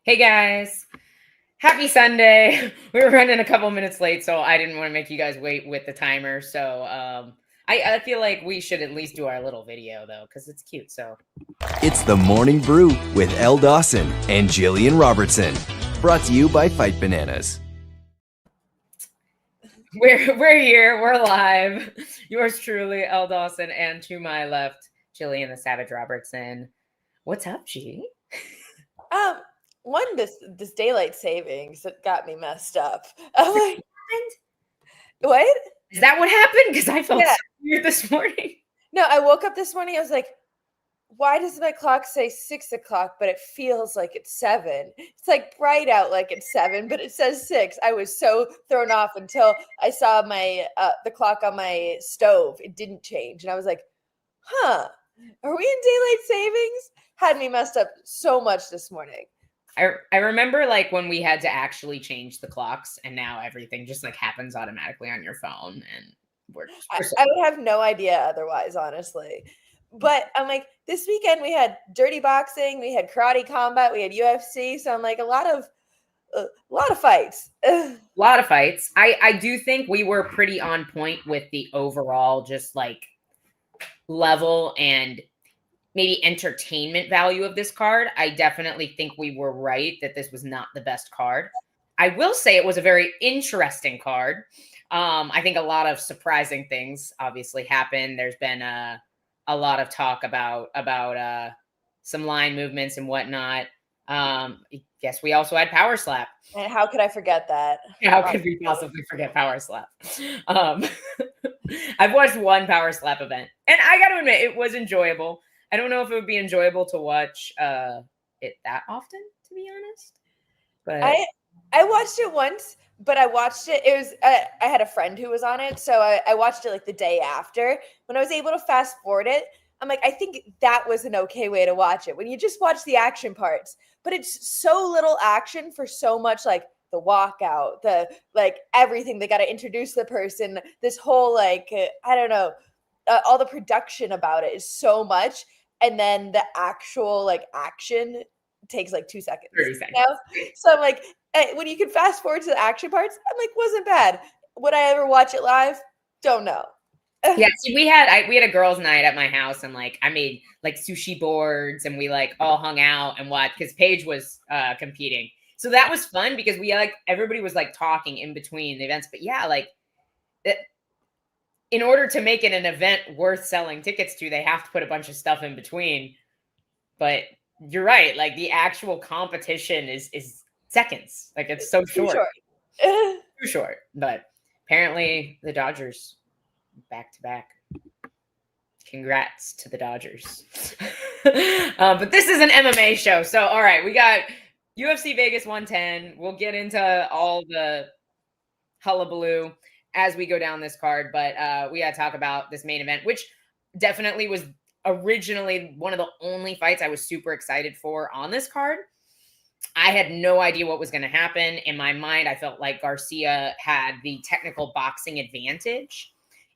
Hey guys, happy Sunday. We were running a couple minutes late, so I didn't want to make you guys wait with the timer. So I feel like we should at least do our little video though, because it's cute. So It's the Morning Brew with Elle Dawson and Jillian Robertson. Brought to you by Fight Bananas. we're here, we're live. Yours truly, Elle Dawson, and to my left, Jillian the Savage Robertson. What's up, G? This daylight savings that got me messed up. I'm like, what? Is that what happened? Because I felt Yeah. so weird this morning. No, I woke up this morning. I was like, why does my clock say 6 o'clock, but it feels like it's 7? It's like bright out like it's 7, but it says 6. I was so thrown off until I saw my the clock on my stove. It didn't change, and I was like, huh, are we in daylight savings? Had me messed up so much this morning. I remember like when we had to actually change the clocks, and now everything just like happens automatically on your phone, and I would have no idea otherwise, honestly. But I'm like, this weekend we had dirty boxing, we had karate combat, we had UFC. So I'm like, a lot of fights. A lot of fights. I do think we were pretty on point with the overall just like level and maybe entertainment value of this card. I definitely think we were right that this was not the best card. I will say it was a very interesting card. I think a lot of surprising things obviously happened. There's been a lot of talk about some line movements and whatnot. I guess we also had Power Slap. And how could I forget that? How could we possibly forget Power Slap? I've watched one Power Slap event, and I got to admit, it was enjoyable. I don't know if it would be enjoyable to watch it that often, to be honest. But I watched it once, but I watched it. It was I had a friend who was on it, so I watched it like the day after. When I was able to fast forward it, I'm like, I think that was an okay way to watch it. When you just watch the action parts, but it's so little action for so much, like the walkout, the like everything. They got to introduce the person. This whole like I don't know, all the production about it is so much, and then the actual like action takes like 2 seconds. 30 seconds. You know? So I'm like, when you can fast forward to the action parts, I'm like, wasn't bad. Would I ever watch it live? Don't know. Yeah, see, we had a girls' night at my house, and like I made like sushi boards, and we like all hung out and watched because Paige was competing. So that was fun because we like everybody was like talking in between the events. But yeah, like in order to make it an event worth selling tickets to, they have to put a bunch of stuff in between. But you're right, like the actual competition is seconds. Like it's so short. Too short. But apparently the Dodgers back to back. Congrats to the Dodgers. But this is an MMA show. So all right, we got UFC Vegas 110. We'll get into all the hullabaloo as we go down this card, but we got to talk about this main event, which definitely was originally one of the only fights I was super excited for on this card. I had no idea what was going to happen. In my mind, I felt like Garcia had the technical boxing advantage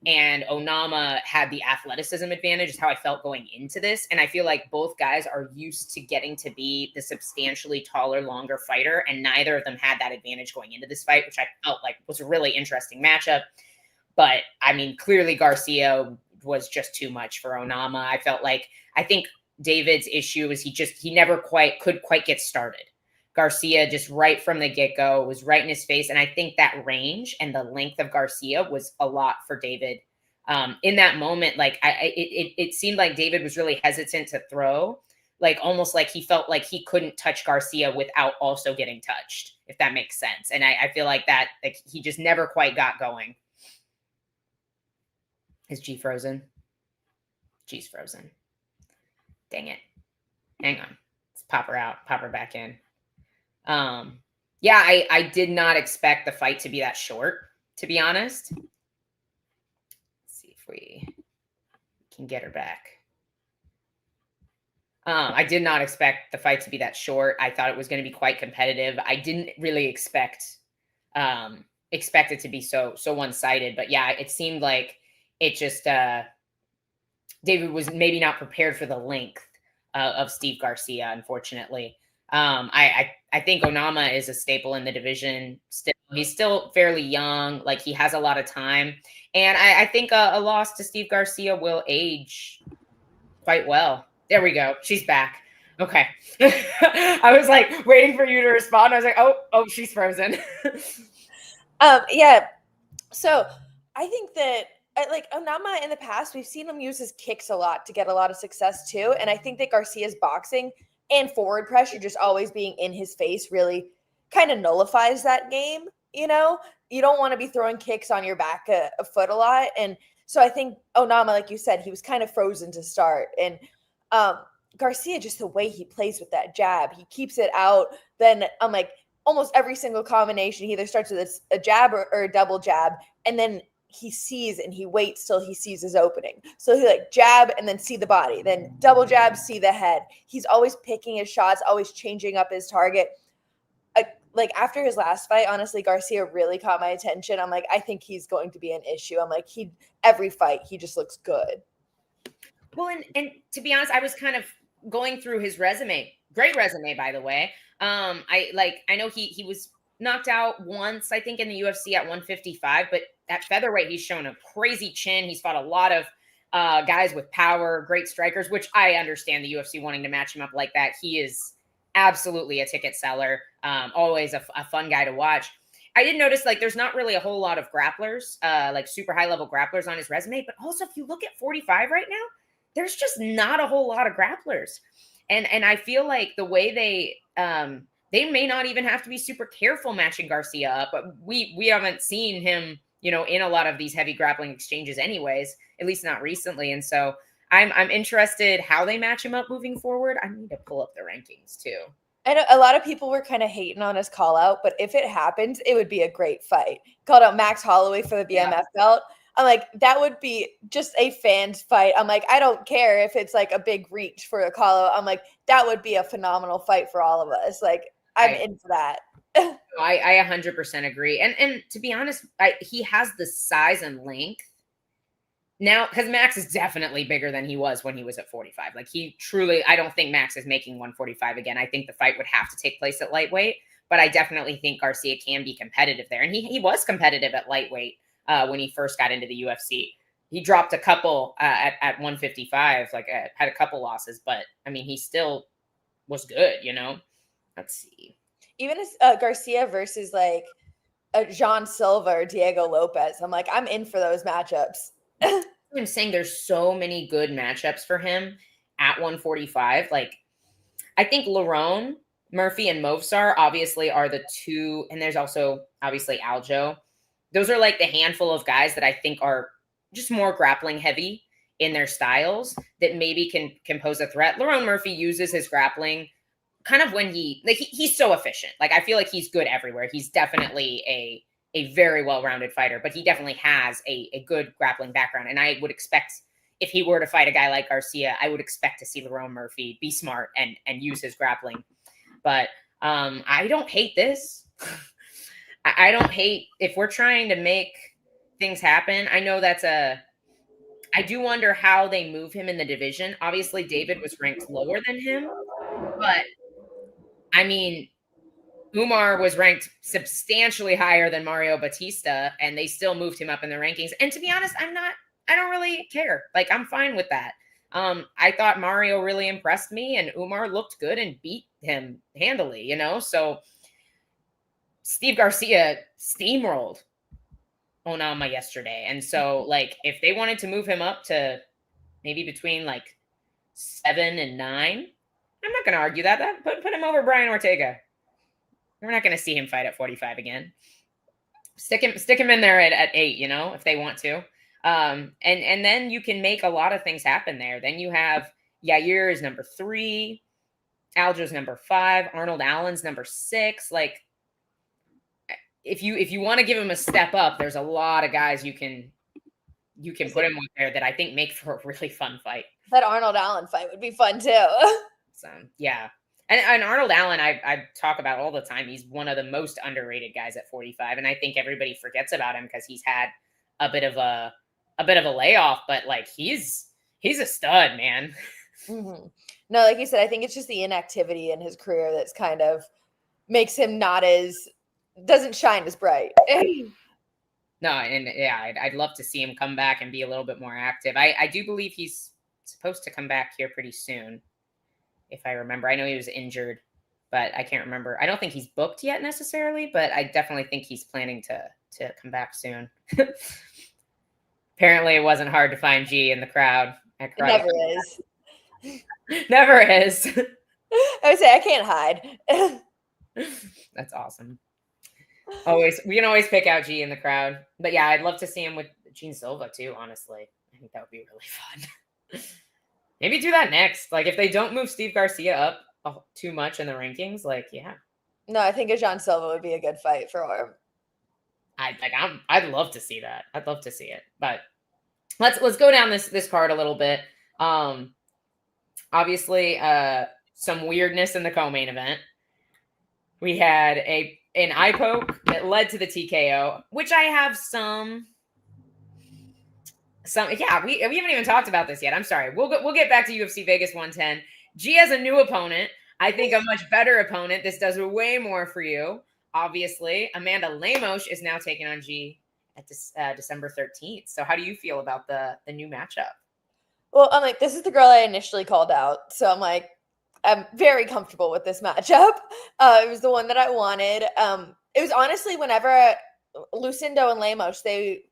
and Onama had the athleticism advantage, is how I felt going into this. And I feel like both guys are used to getting to be the substantially taller, longer fighter, and neither of them had that advantage going into this fight, which I felt like was a really interesting matchup. But I mean, clearly Garcia was just too much for Onama. I think David's issue is he never could quite get started. Garcia just right from the get-go was right in his face. And I think that range and the length of Garcia was a lot for David. In that moment, like it seemed like David was really hesitant to throw, like almost like he felt like he couldn't touch Garcia without also getting touched, if that makes sense. And I feel like that, like he just never quite got going. Is G frozen? G's frozen. Dang it. Hang on. Let's pop her out, pop her back in. Yeah, I did not expect the fight to be that short, to be honest. Let's see if we can get her back. I did not expect the fight to be that short. I thought it was going to be quite competitive. I didn't really expect it to be so one-sided, but yeah, it seemed like it just David was maybe not prepared for the length of Steve Garcia, unfortunately. I think Onama is a staple in the division. Still, he's still fairly young. Like he has a lot of time, and I think a loss to Steve Garcia will age quite well. There we go. She's back. Okay. I was like waiting for you to respond. I was like, oh, she's frozen. Yeah. So I think that like Onama in the past, we've seen him use his kicks a lot to get a lot of success too. And I think that Garcia's boxing and forward pressure just always being in his face really kind of nullifies that game. You know, you don't want to be throwing kicks on your back a foot a lot. And so I think Onama, like you said, he was kind of frozen to start. And Garcia, just the way he plays with that jab, he keeps it out. Then I'm like, almost every single combination, he either starts with a jab or a double jab, and then he sees and he waits till he sees his opening. So he like jab and then see the body, then double jab, see the head. He's always picking his shots, always changing up his target. Like after his last fight, honestly, Garcia really caught my attention. I'm like, I think he's going to be an issue. I'm like, every fight, he just looks good. Well, and to be honest, I was kind of going through his resume. Great resume, by the way. I know he was knocked out once, I think, in the UFC at 155, but at featherweight, he's shown a crazy chin. He's fought a lot of guys with power, great strikers, which I understand the UFC wanting to match him up like that. He is absolutely a ticket seller. Always a fun guy to watch. I did notice like there's not really a whole lot of grapplers, like super high level grapplers on his resume, but also if you look at 45 right now, there's just not a whole lot of grapplers. And I feel like the way they may not even have to be super careful matching Garcia up, but we haven't seen him, in a lot of these heavy grappling exchanges anyways, at least not recently. And so I'm interested how they match him up moving forward. I need to pull up the rankings too. I know a lot of people were kind of hating on his call out, but if it happens, it would be a great fight. Called out Max Holloway for the BMF belt. I'm like, that would be just a fan's fight. I'm like, I don't care if it's like a big reach for a call out. I'm like, that would be a phenomenal fight for all of us. Like, I'm into that. I 100% agree. And to be honest, he has the size and length now, because Max is definitely bigger than he was when he was at 45. Like I don't think Max is making 145 again. I think the fight would have to take place at lightweight, but I definitely think Garcia can be competitive there. And he was competitive at lightweight when he first got into the UFC. He dropped a couple at 155, had a couple losses, but I mean, he still was good, Let's see. Even as Garcia versus like Jean Silva or Diego Lopez, I'm like, I'm in for those matchups. I'm saying there's so many good matchups for him at 145. Like, I think Lerone, Murphy, and Movsar obviously are the two, and there's also obviously Aljo. Those are like the handful of guys that I think are just more grappling heavy in their styles that maybe can pose a threat. Lerone Murphy uses his grappling kind of when he's so efficient. Like, I feel like he's good everywhere. He's definitely a very well-rounded fighter, but he definitely has a good grappling background. And I would expect if he were to fight a guy like Garcia, I would expect to see Lerone Murphy be smart and use his grappling. But I don't hate this. I don't hate if we're trying to make things happen. I know I do wonder how they move him in the division. Obviously, David was ranked lower than him, but I mean, Umar was ranked substantially higher than Mario Batista, and they still moved him up in the rankings. And to be honest, I don't really care. Like, I'm fine with that. I thought Mario really impressed me, and Umar looked good and beat him handily, So Steve Garcia steamrolled Onama yesterday. And so, like, if they wanted to move him up to maybe between, 7 and 9, I'm not going to argue that. Put him over Brian Ortega. We're not going to see him fight at 45 again. Stick him in there at 8, if they want to. And then you can make a lot of things happen there. Then you have Yair is number 3, Aljo's number 5, Arnold Allen's number 6. Like, if you want to give him a step up, there's a lot of guys you can put him up there that I think make for a really fun fight. That Arnold Allen fight would be fun too. So yeah. And Arnold Allen, I talk about all the time. He's one of the most underrated guys at 45, and I think everybody forgets about him because he's had a bit of a layoff. But like he's a stud, man. Mm-hmm. No, like you said, I think it's just the inactivity in his career that's kind of makes him doesn't shine as bright. No, and yeah, I'd love to see him come back and be a little bit more active. I do believe he's supposed to come back here pretty soon, if I remember. I know he was injured, but I can't remember. I don't think he's booked yet necessarily, but I definitely think he's planning to come back soon. Apparently, it wasn't hard to find G in the crowd. It never is. Never is. I would say I can't hide. That's awesome. We can always pick out G in the crowd. But yeah, I'd love to see him with Gene Silva too, honestly. I think that would be really fun. Maybe do that next. Like if they don't move Steve Garcia up too much in the rankings, like yeah. No, I think a John Silva would be a good fight for him. I'd love to see that. I'd love to see it. But let's go down this card a little bit. Obviously, some weirdness in the co-main event. We had an eye poke that led to the TKO, which I have some. Yeah, we haven't even talked about this yet. I'm sorry. We'll get back to UFC Vegas 110. G has a new opponent. I think a much better opponent. This does way more for you. Obviously, Amanda Lemos is now taking on G at December 13th. So how do you feel about the new matchup? Well, I'm like, this is the girl I initially called out. So I'm like, I'm very comfortable with this matchup. It was the one that I wanted. It was honestly whenever Lucindo and Lemos, it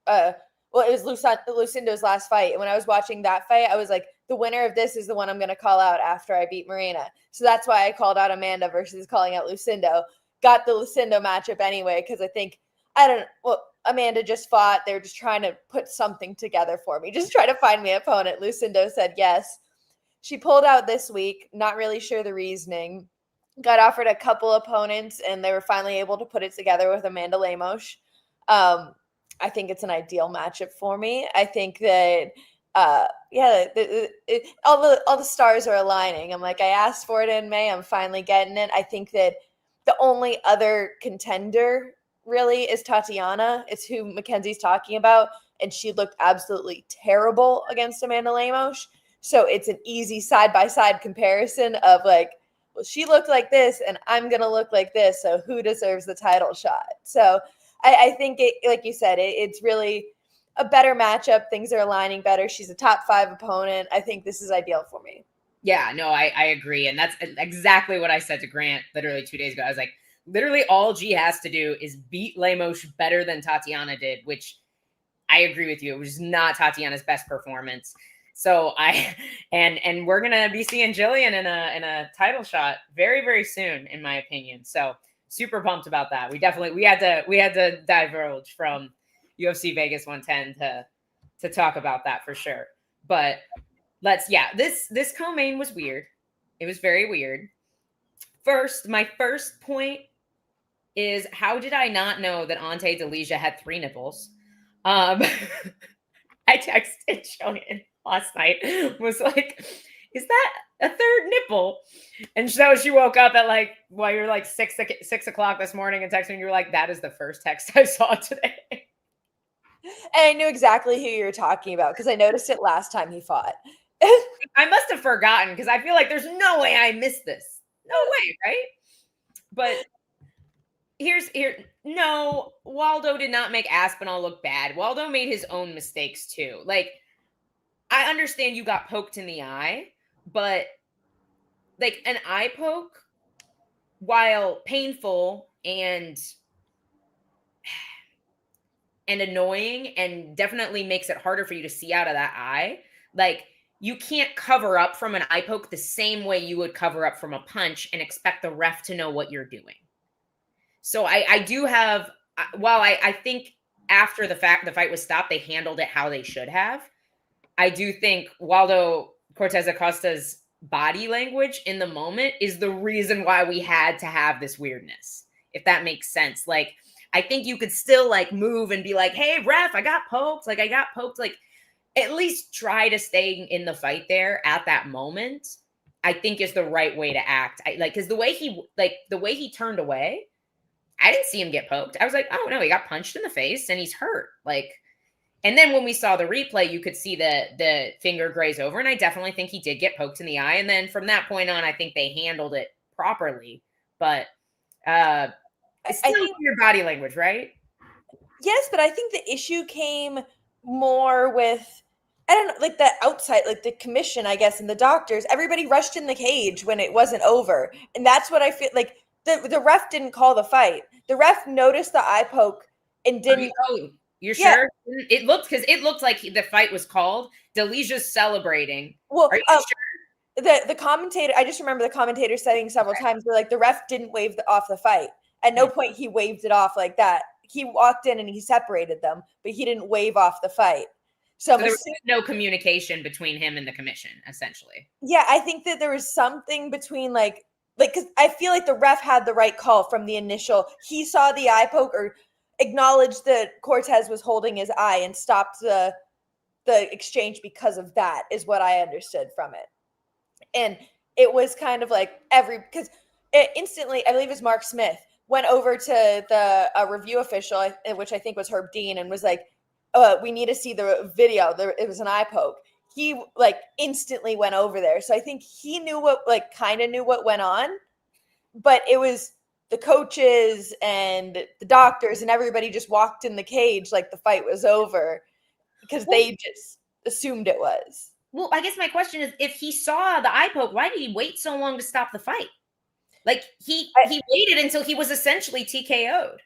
was Lucindo's last fight. And when I was watching that fight, I was like, the winner of this is the one I'm going to call out after I beat Marina. So that's why I called out Amanda versus calling out Lucindo. Got the Lucindo matchup anyway, because I think, Amanda just fought. They were just trying to put something together for me. Just try to find me an opponent. Lucindo said yes. She pulled out this week. Not really sure the reasoning. Got offered a couple opponents, and they were finally able to put it together with Amanda Lemos. I think it's an ideal matchup for me. I think that, all the stars are aligning. I'm like, I asked for it in May. I'm finally getting it. I think that the only other contender really is Tatiana. It's who Mackenzie's talking about, and she looked absolutely terrible against Amanda Lemos. So it's an easy side-by-side comparison of like, well, she looked like this, and I'm going to look like this, so who deserves the title shot? So I think, like you said, it's really a better matchup. Things are aligning better. She's a top 5 opponent. I think this is ideal for me. Yeah, no, I agree. And that's exactly what I said to Grant literally 2 days ago. I was like, literally all G has to do is beat Lemos better than Tatiana did, which I agree with you. It was not Tatiana's best performance. So and we're going to be seeing Jillian in a title shot very, very soon, in my opinion. So super pumped about that. We had to diverge from UFC Vegas 110 to talk about that for sure. But this co-main was weird. It was very weird. My first point is, how did I not know that Ante Delija had 3 nipples? I texted Jillian last night, was like, is that a 3rd nipple? And so she woke up at you're like 6 o'clock this morning and texted me, and you were like, that is the first text I saw today. And I knew exactly who you were talking about because I noticed it last time he fought. I must have forgotten because I feel like there's no way I missed this. No way, right? But no, Waldo did not make Aspinall look bad. Waldo made his own mistakes too. Like, I understand you got poked in the eye, but like an eye poke, while painful and annoying and definitely makes it harder for you to see out of that eye, like, you can't cover up from an eye poke the same way you would cover up from a punch and expect the ref to know what you're doing. So I do have, while I think after the fight was stopped, they handled it how they should have. I do think Waldo Cortez Acosta's body language in the moment is the reason why we had to have this weirdness, if that makes sense. Like, I think you could still like move and be like, hey, ref, I got poked. Like, at least try to stay in the fight there at that moment, I think is the right way to act. Because the way he turned away, I didn't see him get poked. I was like, oh no, he got punched in the face and he's hurt. Like, And then when we saw the replay, you could see the finger graze over. And I definitely think he did get poked in the eye. And then from that point on, I think they handled it properly. But it's still your body language, right? Yes, but I think the issue came more with, I don't know, like the outside, like the commission, I guess, and the doctors. Everybody rushed in the cage when it wasn't over. And that's what I feel like. The ref didn't call the fight. The ref noticed the eye poke and didn't. Oh, you're sure? It looked like the fight was called. Delicia's celebrating. Well, are you sure? The commentator, I just remember the commentator saying several times, like the ref didn't wave off the fight. At no point he waved it off like that. He walked in and he separated them, but he didn't wave off the fight. So there was no communication between him and the commission, essentially. Yeah, I think that there was something between like because I feel like the ref had the right call from the initial. He saw the eye poke or acknowledged that Cortez was holding his eye and stopped the exchange because of that, is what I understood from it. And it was kind of like because instantly, I believe it's Mark Smith, went over to the review official, which I think was Herb Dean, and was like, we need to see the video. It was an eye poke. He like instantly went over there. So I think he knew kind of knew what went on, but it was the coaches and the doctors and everybody just walked in the cage like the fight was over because they just assumed it was. Well, I guess my question is, if he saw the eye poke, why did he wait so long to stop the fight? Like he waited until he was essentially TKO'd.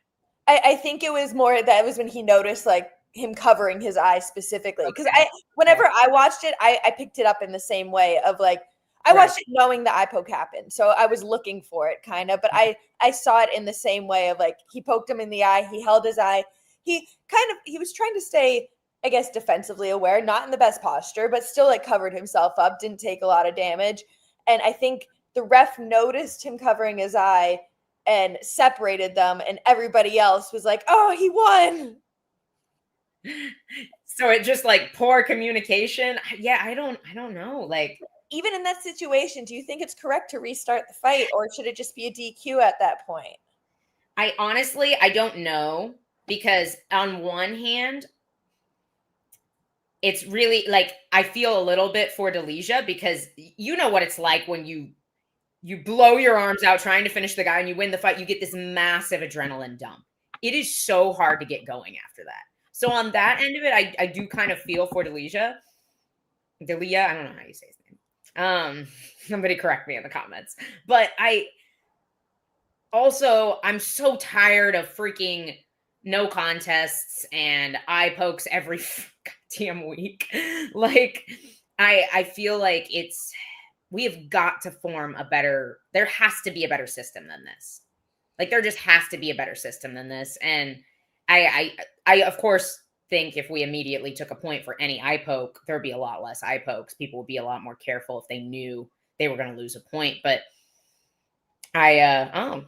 I think it was more that it was when he noticed like him covering his eye specifically. Because whenever I watched it, I picked it up in the same way of like, I watched it knowing the eye poke happened. So I was looking for it kind of, but I saw it in the same way of like, he poked him in the eye. He held his eye. He was trying to stay, I guess, defensively aware, not in the best posture, but still like covered himself up, didn't take a lot of damage. And I think the ref noticed him covering his eye and separated them, and everybody else was like, oh, he won. So it just like poor communication. Yeah, I don't know. Like, even in that situation, do you think it's correct to restart the fight, or should it just be a DQ at that point? I don't know, because on one hand, it's really like, I feel a little bit for Delicia, because you know what it's like when you blow your arms out trying to finish the guy and you win the fight, you get this massive adrenaline dump. It is so hard to get going after that. So on that end of it, I do kind of feel for Delia. Delia, I don't know how you say his name. Somebody correct me in the comments. But I'm so tired of freaking no contests and eye pokes every goddamn week. Like, I feel like we have got to form there has to be a better system than this. Like, there just has to be a better system than this. And I of course think if we immediately took a point for any eye poke, there'd be a lot less eye pokes. People would be a lot more careful if they knew they were going to lose a point. But I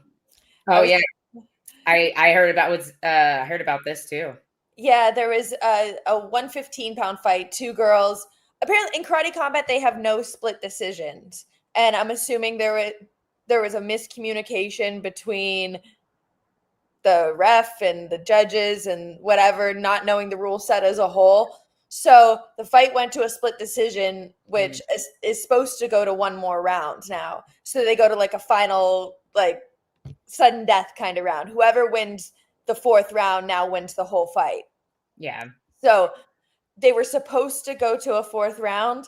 heard about this too. Yeah, there was a 115-pound fight, two girls. Apparently in karate combat, they have no split decisions. And I'm assuming there was a miscommunication between the ref and the judges and whatever, not knowing the rule set as a whole. So the fight went to a split decision, which is supposed to go to one more round now. So they go to like a final, like sudden death kind of round. Whoever wins the fourth round now wins the whole fight. Yeah. So they were supposed to go to a fourth round.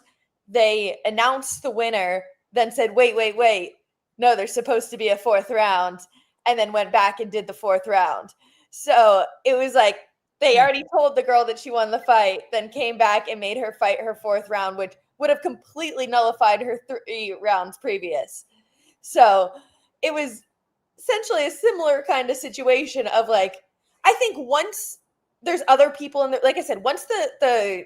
They announced the winner, then said, wait. No, there's supposed to be a fourth round. And then went back and did the fourth round. So it was like they already told the girl that she won the fight, then came back and made her fight her fourth round, which would have completely nullified her 3 rounds previous. So it was essentially a similar kind of situation of like, I think once there's other people in like I said, once the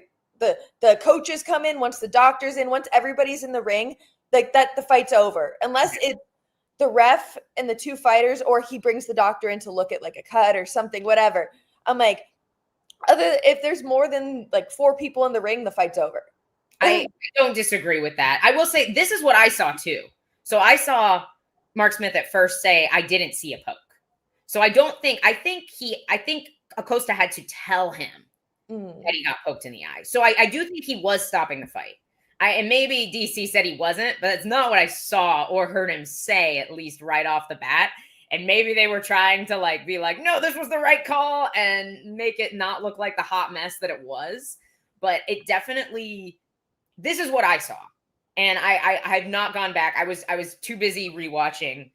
coaches come in, once the doctor's in, once everybody's in the ring, like that, the fight's over. Unless it's the ref and the two fighters, or he brings the doctor in to look at like a cut or something, whatever. I'm like, if there's more than like 4 people in the ring, the fight's over. I don't disagree with that. I will say this is what I saw too. So I saw Mark Smith at first say, I didn't see a poke. So I think Acosta had to tell him that he got poked in the eye. So I do think he was stopping the fight. And maybe DC said he wasn't, but it's not what I saw or heard him say, at least right off the bat. And maybe they were trying to like be like, no, this was the right call and make it not look like the hot mess that it was. But it definitely, this is what I saw. And I have not gone back. I was too busy rewatching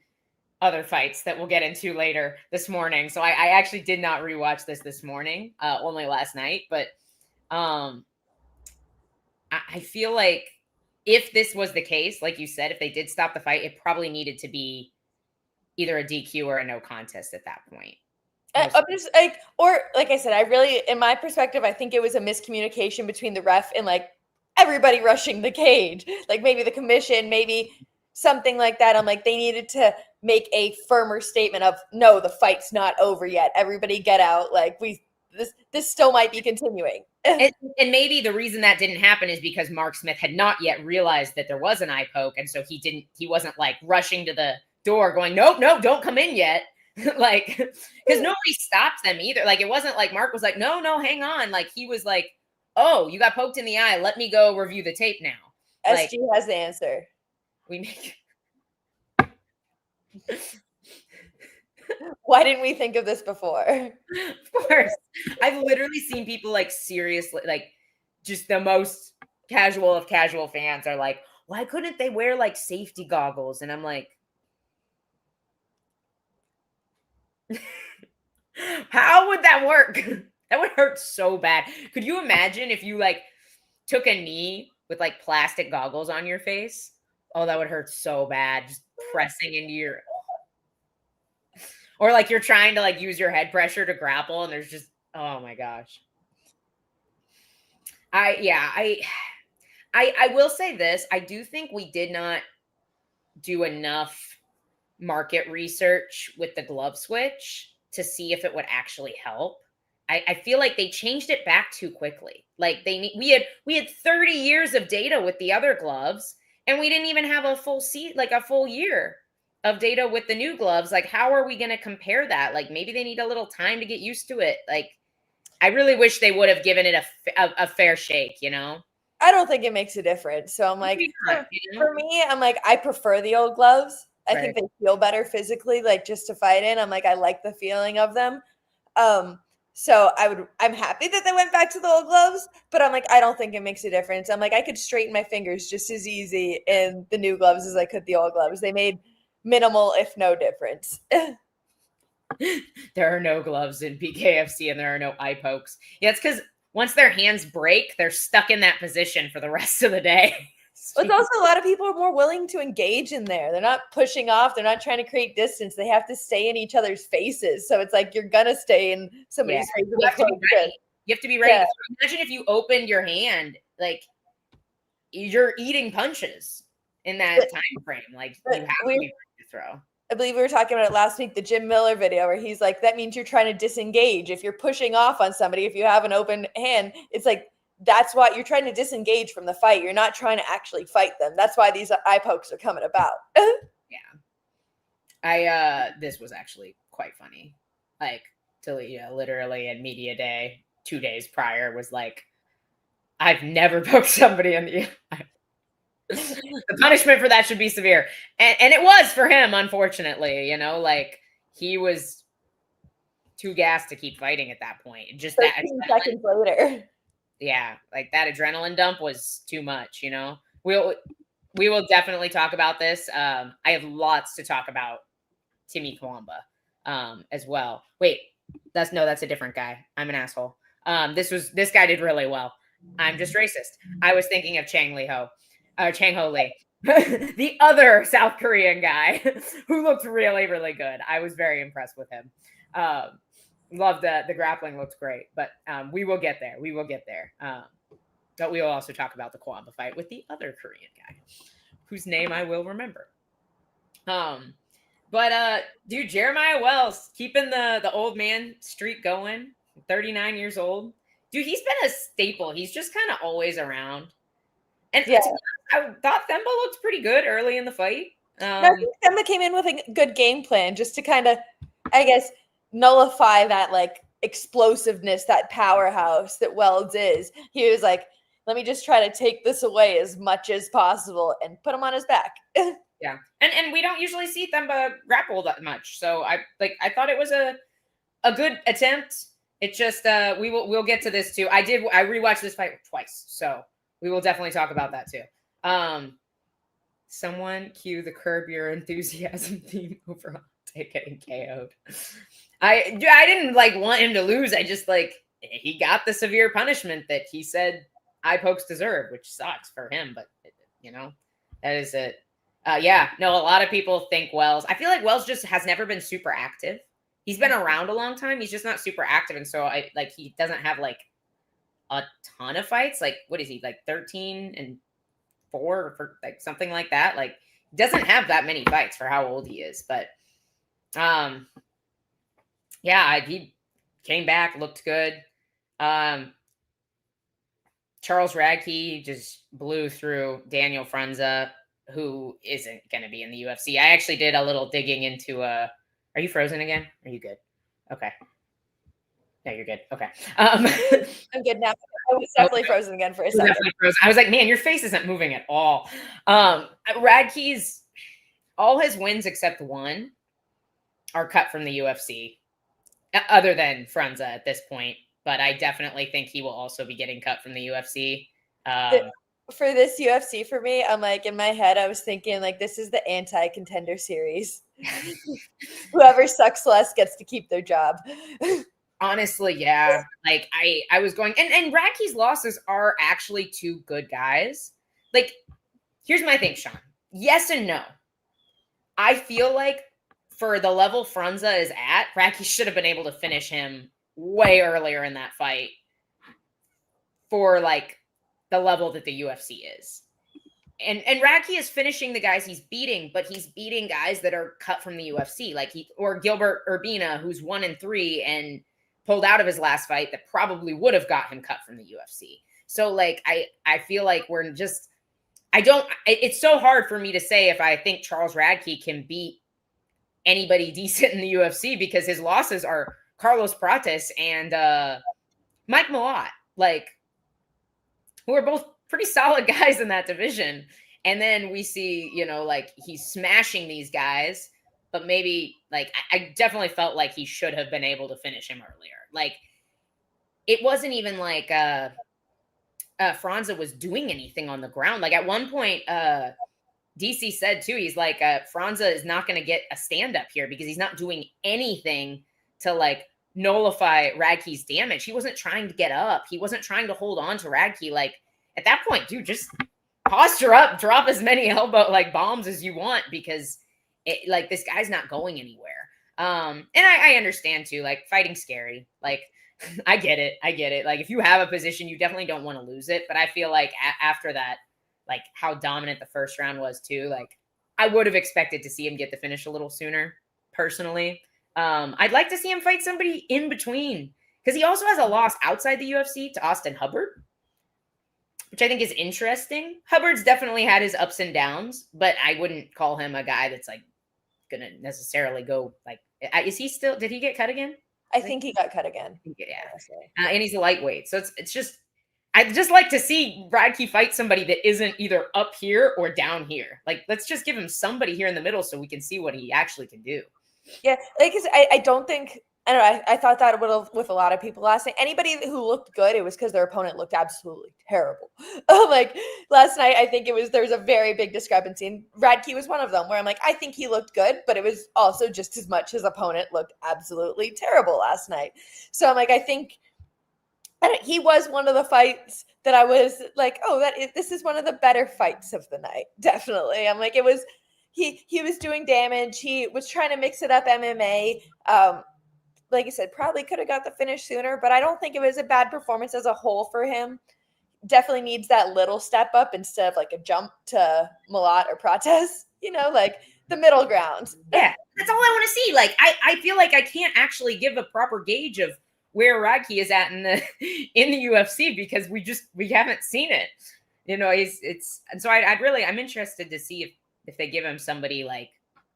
other fights that we'll get into later this morning. So I actually did not rewatch this morning, only last night. But I feel like if this was the case, like you said, if they did stop the fight, it probably needed to be either a DQ or a no contest at that point. I'm just like, or like I said, I really, in my perspective, I think it was a miscommunication between the ref and like everybody rushing the cage. Like maybe the commission, maybe something like that. I'm like, they needed to make a firmer statement of, no, the fight's not over yet. Everybody get out. Like this still might be continuing. And maybe the reason that didn't happen is because Mark Smith had not yet realized that there was an eye poke. And so he wasn't like rushing to the door going, nope, don't come in yet. Like, because nobody stopped them either. Like, it wasn't like Mark was like, no, hang on. Like, he was like, oh, you got poked in the eye. Let me go review the tape now. SG has the answer. We make. Why didn't we think of this before? Of course. I've literally seen people like seriously, like just the most casual of casual fans are like, why couldn't they wear like safety goggles? And I'm like, how would that work? That would hurt so bad. Could you imagine if you like took a knee with like plastic goggles on your face? Oh, that would hurt so bad. Just pressing into your, or like you're trying to like use your head pressure to grapple and there's just, oh my gosh. I will say this. I do think we did not do enough market research with the glove switch to see if it would actually help. I feel like they changed it back too quickly. Like we had 30 years of data with the other gloves and we didn't even have a full year of data with the new gloves. Like, how are we going to compare that? Like, maybe they need a little time to get used to it. Like, I really wish they would have given it a fair shake, you know? I don't think it makes a difference. So I'm like, for me, I'm like, I prefer the old gloves. I think they feel better physically, like just to fight in. I'm like, I like the feeling of them. So I'm happy that they went back to the old gloves, but I'm like, I don't think it makes a difference. I'm like, I could straighten my fingers just as easy in the new gloves as I could the old gloves. They made minimal, if no difference. There are no gloves in BKFC and there are no eye pokes. Yeah, it's because once their hands break, they're stuck in that position for the rest of the day. But it's also a lot of people are more willing to engage in there. They're not pushing off. They're not trying to create distance. They have to stay in each other's faces. So it's like you're going to stay in somebody's face. You have to be ready. You have to be ready. Yeah. Imagine if you opened your hand, like you're eating punches in that time frame. Like you have to be ready to throw. I believe we were talking about it last week, the Jim Miller video where he's like, that means you're trying to disengage. If you're pushing off on somebody, if you have an open hand, it's like, that's why you're trying to disengage from the fight. You're not trying to actually fight them. That's why these eye pokes are coming about. Yeah. This was actually quite funny. Like, Talia literally in media day 2 days prior was like, I've never poked somebody in the eye. The punishment for that should be severe. And it was for him, unfortunately, you know, like he was too gassed to keep fighting at that point. Just 13 seconds later. Yeah, like that adrenaline dump was too much, you know. We will definitely talk about this. I have lots to talk about Timmy Kwamba as well. Wait, that's a different guy. I'm an asshole. This guy did really well. I'm just racist. I was thinking of Chang Ho Lee, the other South Korean guy who looked really, really good. I was very impressed with him. Love the grappling looks great, but we will get there. But we will also talk about the Kwamba fight with the other Korean guy, whose name I will remember. But dude, Jeremiah Wells keeping the old man streak going. 39 years old, dude. He's been a staple. He's just kind of always around. And yeah, I thought Themba looked pretty good early in the fight. I think Themba came in with a good game plan just to kind of, I guess, nullify that like explosiveness, that powerhouse that Wells is. He was like, let me just try to take this away as much as possible and put him on his back. Yeah. And we don't usually see Themba grapple that much. So I thought it was a good attempt. It's just we'll get to this too. I rewatched this fight twice. So we will definitely talk about that too. Someone cue the Curb Your Enthusiasm theme over getting KO'd. I didn't want him to lose. I just he got the severe punishment that he said eye pokes deserve, which sucks for him, but that is it. A lot of people think Wells. I feel like Wells just has never been super active. He's been around a long time. He's just not super active, and so he doesn't have a ton of fights. What is he 13-4 for something like that? He doesn't have that many fights for how old he is, but he came back, looked good. Charles Radke just blew through Daniel Frunza, who isn't going to be in the UFC. I actually did a little digging into are you frozen again? Are you good? Okay. No, you're good. Okay. I'm good now. I was definitely frozen again for a second. I was like, man, your face isn't moving at all. Radke's, all his wins except one are cut from the UFC, other than Frunza at this point. But I definitely think he will also be getting cut from the UFC. For this UFC, for me, I'm in my head, I was thinking this is the anti-contender series. Whoever sucks less gets to keep their job. Honestly, yeah. I was going, and Radke's losses are actually two good guys. Here's my thing, Sean. Yes and no. I feel like for the level Frunza is at, Radke should have been able to finish him way earlier in that fight for the level that the UFC is. And Radke is finishing the guys he's beating, but he's beating guys that are cut from the UFC, or Gilbert Urbina, who's 1-3 and pulled out of his last fight that probably would have got him cut from the UFC. So I feel like we're just, it's so hard for me to say if I think Charles Radke can beat anybody decent in the UFC, because his losses are Carlos Prates and Mike Malott, who are both pretty solid guys in that division. And then we see, he's smashing these guys, but maybe I definitely felt like he should have been able to finish him earlier. It wasn't even Frunza was doing anything on the ground. At one point, DC said too, he's Frunza is not going to get a stand up here because he's not doing anything to nullify Radke's damage. He wasn't trying to get up. He wasn't trying to hold on to Radke. At that point, dude, just posture up, drop as many elbow bombs as you want, because this guy's not going anywhere. And I understand too, fighting's scary. I get it. If you have a position, you definitely don't want to lose it. But I feel after that, how dominant the first round was too, I would have expected to see him get the finish a little sooner, personally. I'd like to see him fight somebody in between, because he also has a loss outside the UFC to Austin Hubbard, which I think is interesting. Hubbard's definitely had his ups and downs, but I wouldn't call him a guy that's going to necessarily go is he still, did he get cut again? I think he got cut again. Yeah. And he's a lightweight. So it's just, I'd just like to see Radke fight somebody that isn't either up here or down here. Let's just give him somebody here in the middle so we can see what he actually can do. Yeah. I don't think, I don't know. I thought that would have with a lot of people last night. Anybody who looked good, it was because their opponent looked absolutely terrible. Last night, I think there was a very big discrepancy. And Radke was one of them where I'm I think he looked good, but it was also just as much his opponent looked absolutely terrible last night. So I'm I think he was one of the fights that I was this is one of the better fights of the night. Definitely. I'm it was, he was doing damage. He was trying to mix it up MMA. Like I said, probably could have got the finish sooner, but I don't think it was a bad performance as a whole for him. Definitely needs that little step up instead of a jump to Malott or Prates, the middle ground. Yeah, that's all I want to see. I feel I can't actually give a proper gauge of where Radke is at in the UFC because we haven't seen it. And so I'm interested to see if they give him somebody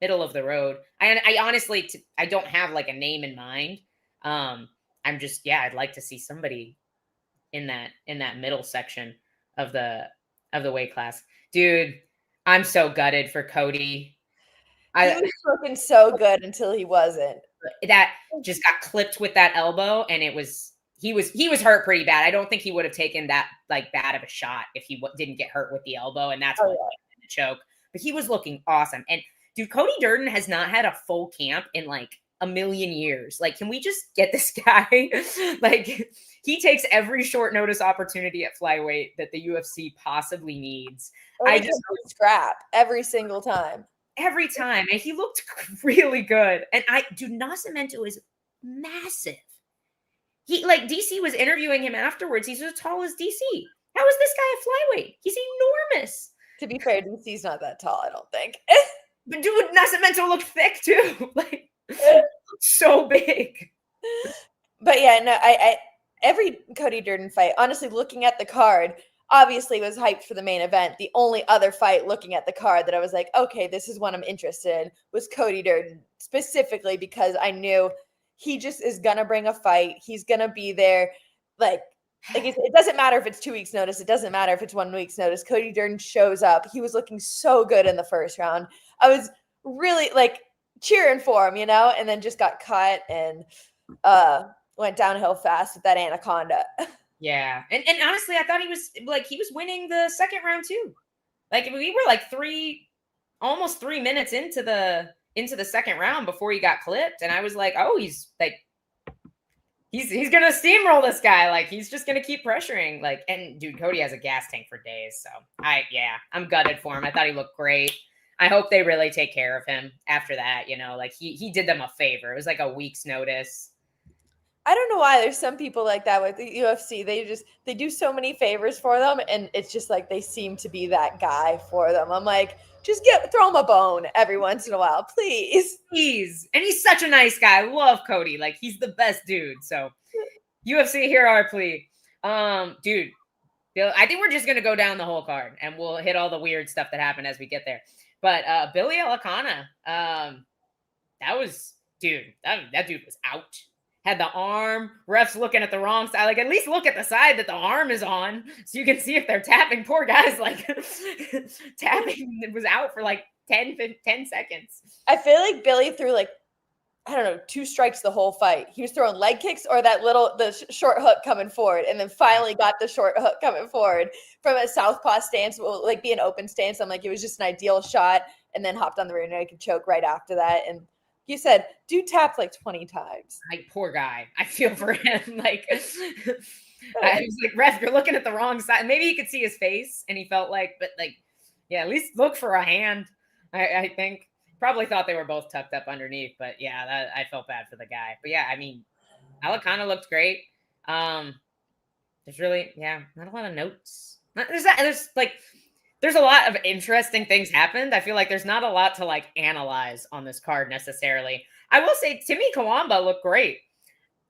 middle of the road. I honestly, I don't have a name in mind. I'm just, yeah, I'd like to see somebody in that middle section of the weight class. Dude, I'm so gutted for Cody. He was looking so good until he wasn't. That just got clipped with that elbow, and he was hurt pretty bad. I don't think he would have taken that like bad of a shot if he didn't get hurt with the elbow, and that's what the choke. But he was looking awesome. And dude, Cody Durden has not had a full camp in like a million years. Like, can we just get this guy? Like, he takes every short notice opportunity at flyweight that the UFC possibly needs. I just scrap every single time. Every time. And he looked really good. And Nascimento is massive. He, like, DC was interviewing him afterwards. He's as tall as DC. How is this guy a flyweight? He's enormous. To be fair, DC's not that tall, I don't think. But dude, Nascimento looked thick too. Like, so big. But yeah, no, I every Cody Durden fight, honestly, looking at the card, obviously was hyped for the main event. The only other fight looking at the card that I was like, okay, this is one I'm interested in, was Cody Durden, specifically because I knew he just is going to bring a fight. He's going to be there. Like it doesn't matter if it's 2 weeks notice. It doesn't matter if it's 1 week's notice. Cody Durden shows up. He was looking so good in the first round. I was really like cheering for him, and then just got cut and went downhill fast with that anaconda. Yeah. And honestly, I thought he was winning the second round too. Like, we were like almost 3 minutes into the second round before he got clipped. And I was like, oh, he's going to steamroll this guy. Like, he's just going to keep pressuring. Like, and dude, Cody has a gas tank for days. So I'm gutted for him. I thought he looked great. I hope they really take care of him after that. Like he did them a favor. It was like a week's notice. I don't know why there's some people like that with the UFC. They do so many favors for them, and it's just like they seem to be that guy for them. I'm like, just throw him a bone every once in a while, please. Please. And he's such a nice guy. I love Cody. Like, he's the best dude. So UFC, hear our plea. Dude, I think we're just gonna go down the whole card and we'll hit all the weird stuff that happened as we get there. But Billy Elikana, that dude was out. Had the arm, refs looking at the wrong side. Like, at least look at the side that the arm is on so you can see if they're tapping. Poor guy's like tapping was out for like 10 seconds. I feel like Billy threw like, I don't know, 2 strikes the whole fight. He was throwing leg kicks or the short hook coming forward, and then finally got the short hook coming forward from a southpaw stance, like be an open stance. I'm like, it was just an ideal shot, and then hopped on the rear naked choke right after that. And you said, dude tapped like 20 times. Like, poor guy. I feel for him. Like, I was like, ref, you're looking at the wrong side. Maybe he could see his face, and he felt like, but like, yeah, at least look for a hand. I think probably thought they were both tucked up underneath, but yeah, I felt bad for the guy. But yeah, I mean, Elikana looked great. There's really, not a lot of notes. There's a lot of interesting things happened. I feel like there's not a lot to like analyze on this card necessarily. I will say Timmy Kawamba looked great.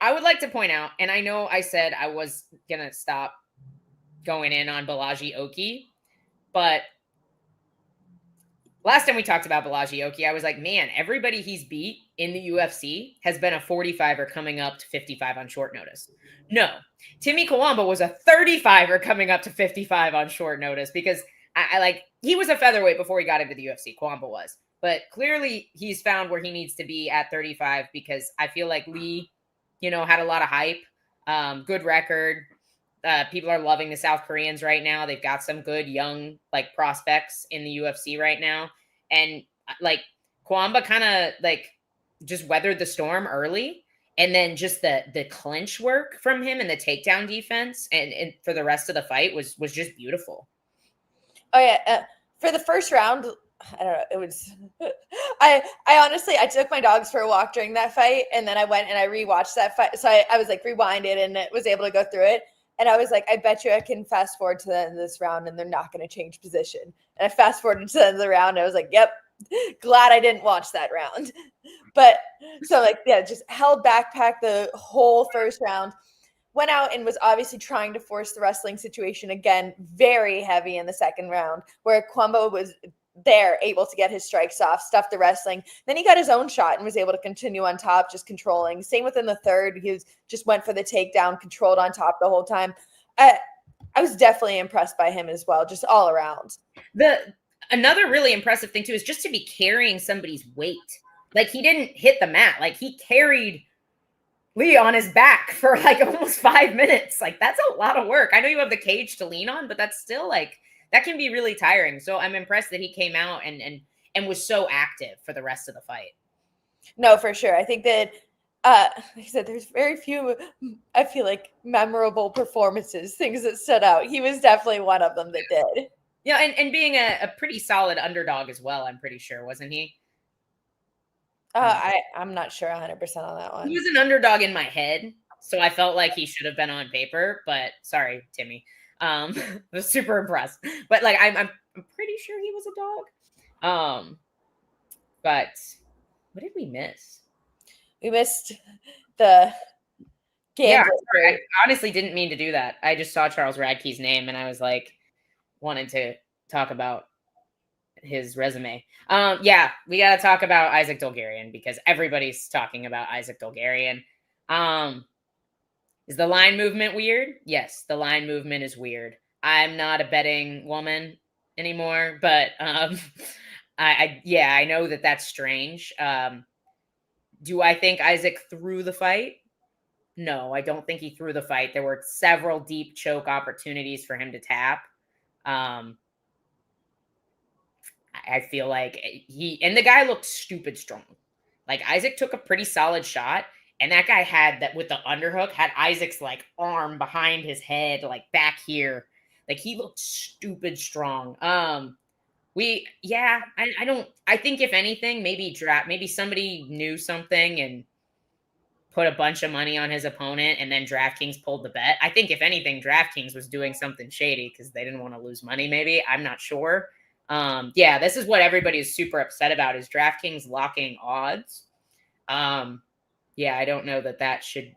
I would like to point out, and I know I said I was going to stop going in on Balaji Oki, but last time we talked about Balaji Oki, I was like, man, everybody he's beat in the UFC has been a 45er coming up to 55 on short notice. No, Timmy Kawamba was a 35er coming up to 55 on short notice because he was a featherweight before he got into the UFC. Kawamba was, but clearly he's found where he needs to be at 35 because I feel like Lee, had a lot of hype, good record. People are loving the South Koreans right now. They've got some good young like prospects in the UFC right now. And like Kawamba kind of like just weathered the storm early. And then just the clinch work from him and the takedown defense and for the rest of the fight was just beautiful. Oh yeah. For the first round, I don't know. It was, I honestly, I took my dogs for a walk during that fight. And then I went and I rewatched that fight. So I was like rewinded and was able to go through it. And I was like, I bet you I can fast forward to the end of this round and they're not going to change position. And I fast forwarded to the end of the round. And I was like, yep, glad I didn't watch that round. But so like, yeah, just held backpack the whole first round. Went out and was obviously trying to force the wrestling situation again, very heavy in the second round, where Kawamba was there, able to get his strikes off, stuff the wrestling. Then he got his own shot and was able to continue on top, just controlling. Same within the third. Just went for the takedown, controlled on top the whole time. I was definitely impressed by him as well, just all around. Another really impressive thing too is just to be carrying somebody's weight. Like, he didn't hit the mat. Like, he carried Lee on his back for like almost 5 minutes. Like, that's a lot of work. I know you have the cage to lean on, but that's still like, that can be really tiring. So I'm impressed that he came out and was so active for the rest of the fight. No, for sure. I think that, like I said, there's very few, I feel like, memorable performances, things that stood out. He was definitely one of them that did. Yeah, and being a pretty solid underdog as well, I'm pretty sure, wasn't he? I'm not sure 100% on that one. He was an underdog in my head, so I felt like he should have been on paper, but sorry, Timmy. I was super impressed. But like I'm pretty sure he was a dog. But what did we miss? We missed the gambler. Yeah, I honestly didn't mean to do that. I just saw Charles Radke's name and I was like, wanted to talk about his resume. Yeah, we got to talk about Isaac Dulgarian because everybody's talking about Isaac Dulgarian. Is the line movement weird? Yes, the line movement is weird. I'm not a betting woman anymore, but I know that that's strange. Do I think Isaac threw the fight? No, I don't think he threw the fight. There were several deep choke opportunities for him to tap. I feel like the guy looked stupid strong. Like, Isaac took a pretty solid shot, and that guy had that with the underhook, had Isaac's like arm behind his head, like back here. Like, he looked stupid strong. I think if anything, maybe somebody knew something and put a bunch of money on his opponent and then DraftKings pulled the bet. I think if anything, DraftKings was doing something shady because they didn't want to lose money, maybe. I'm not sure. This is what everybody is super upset about is DraftKings locking odds. I don't know that should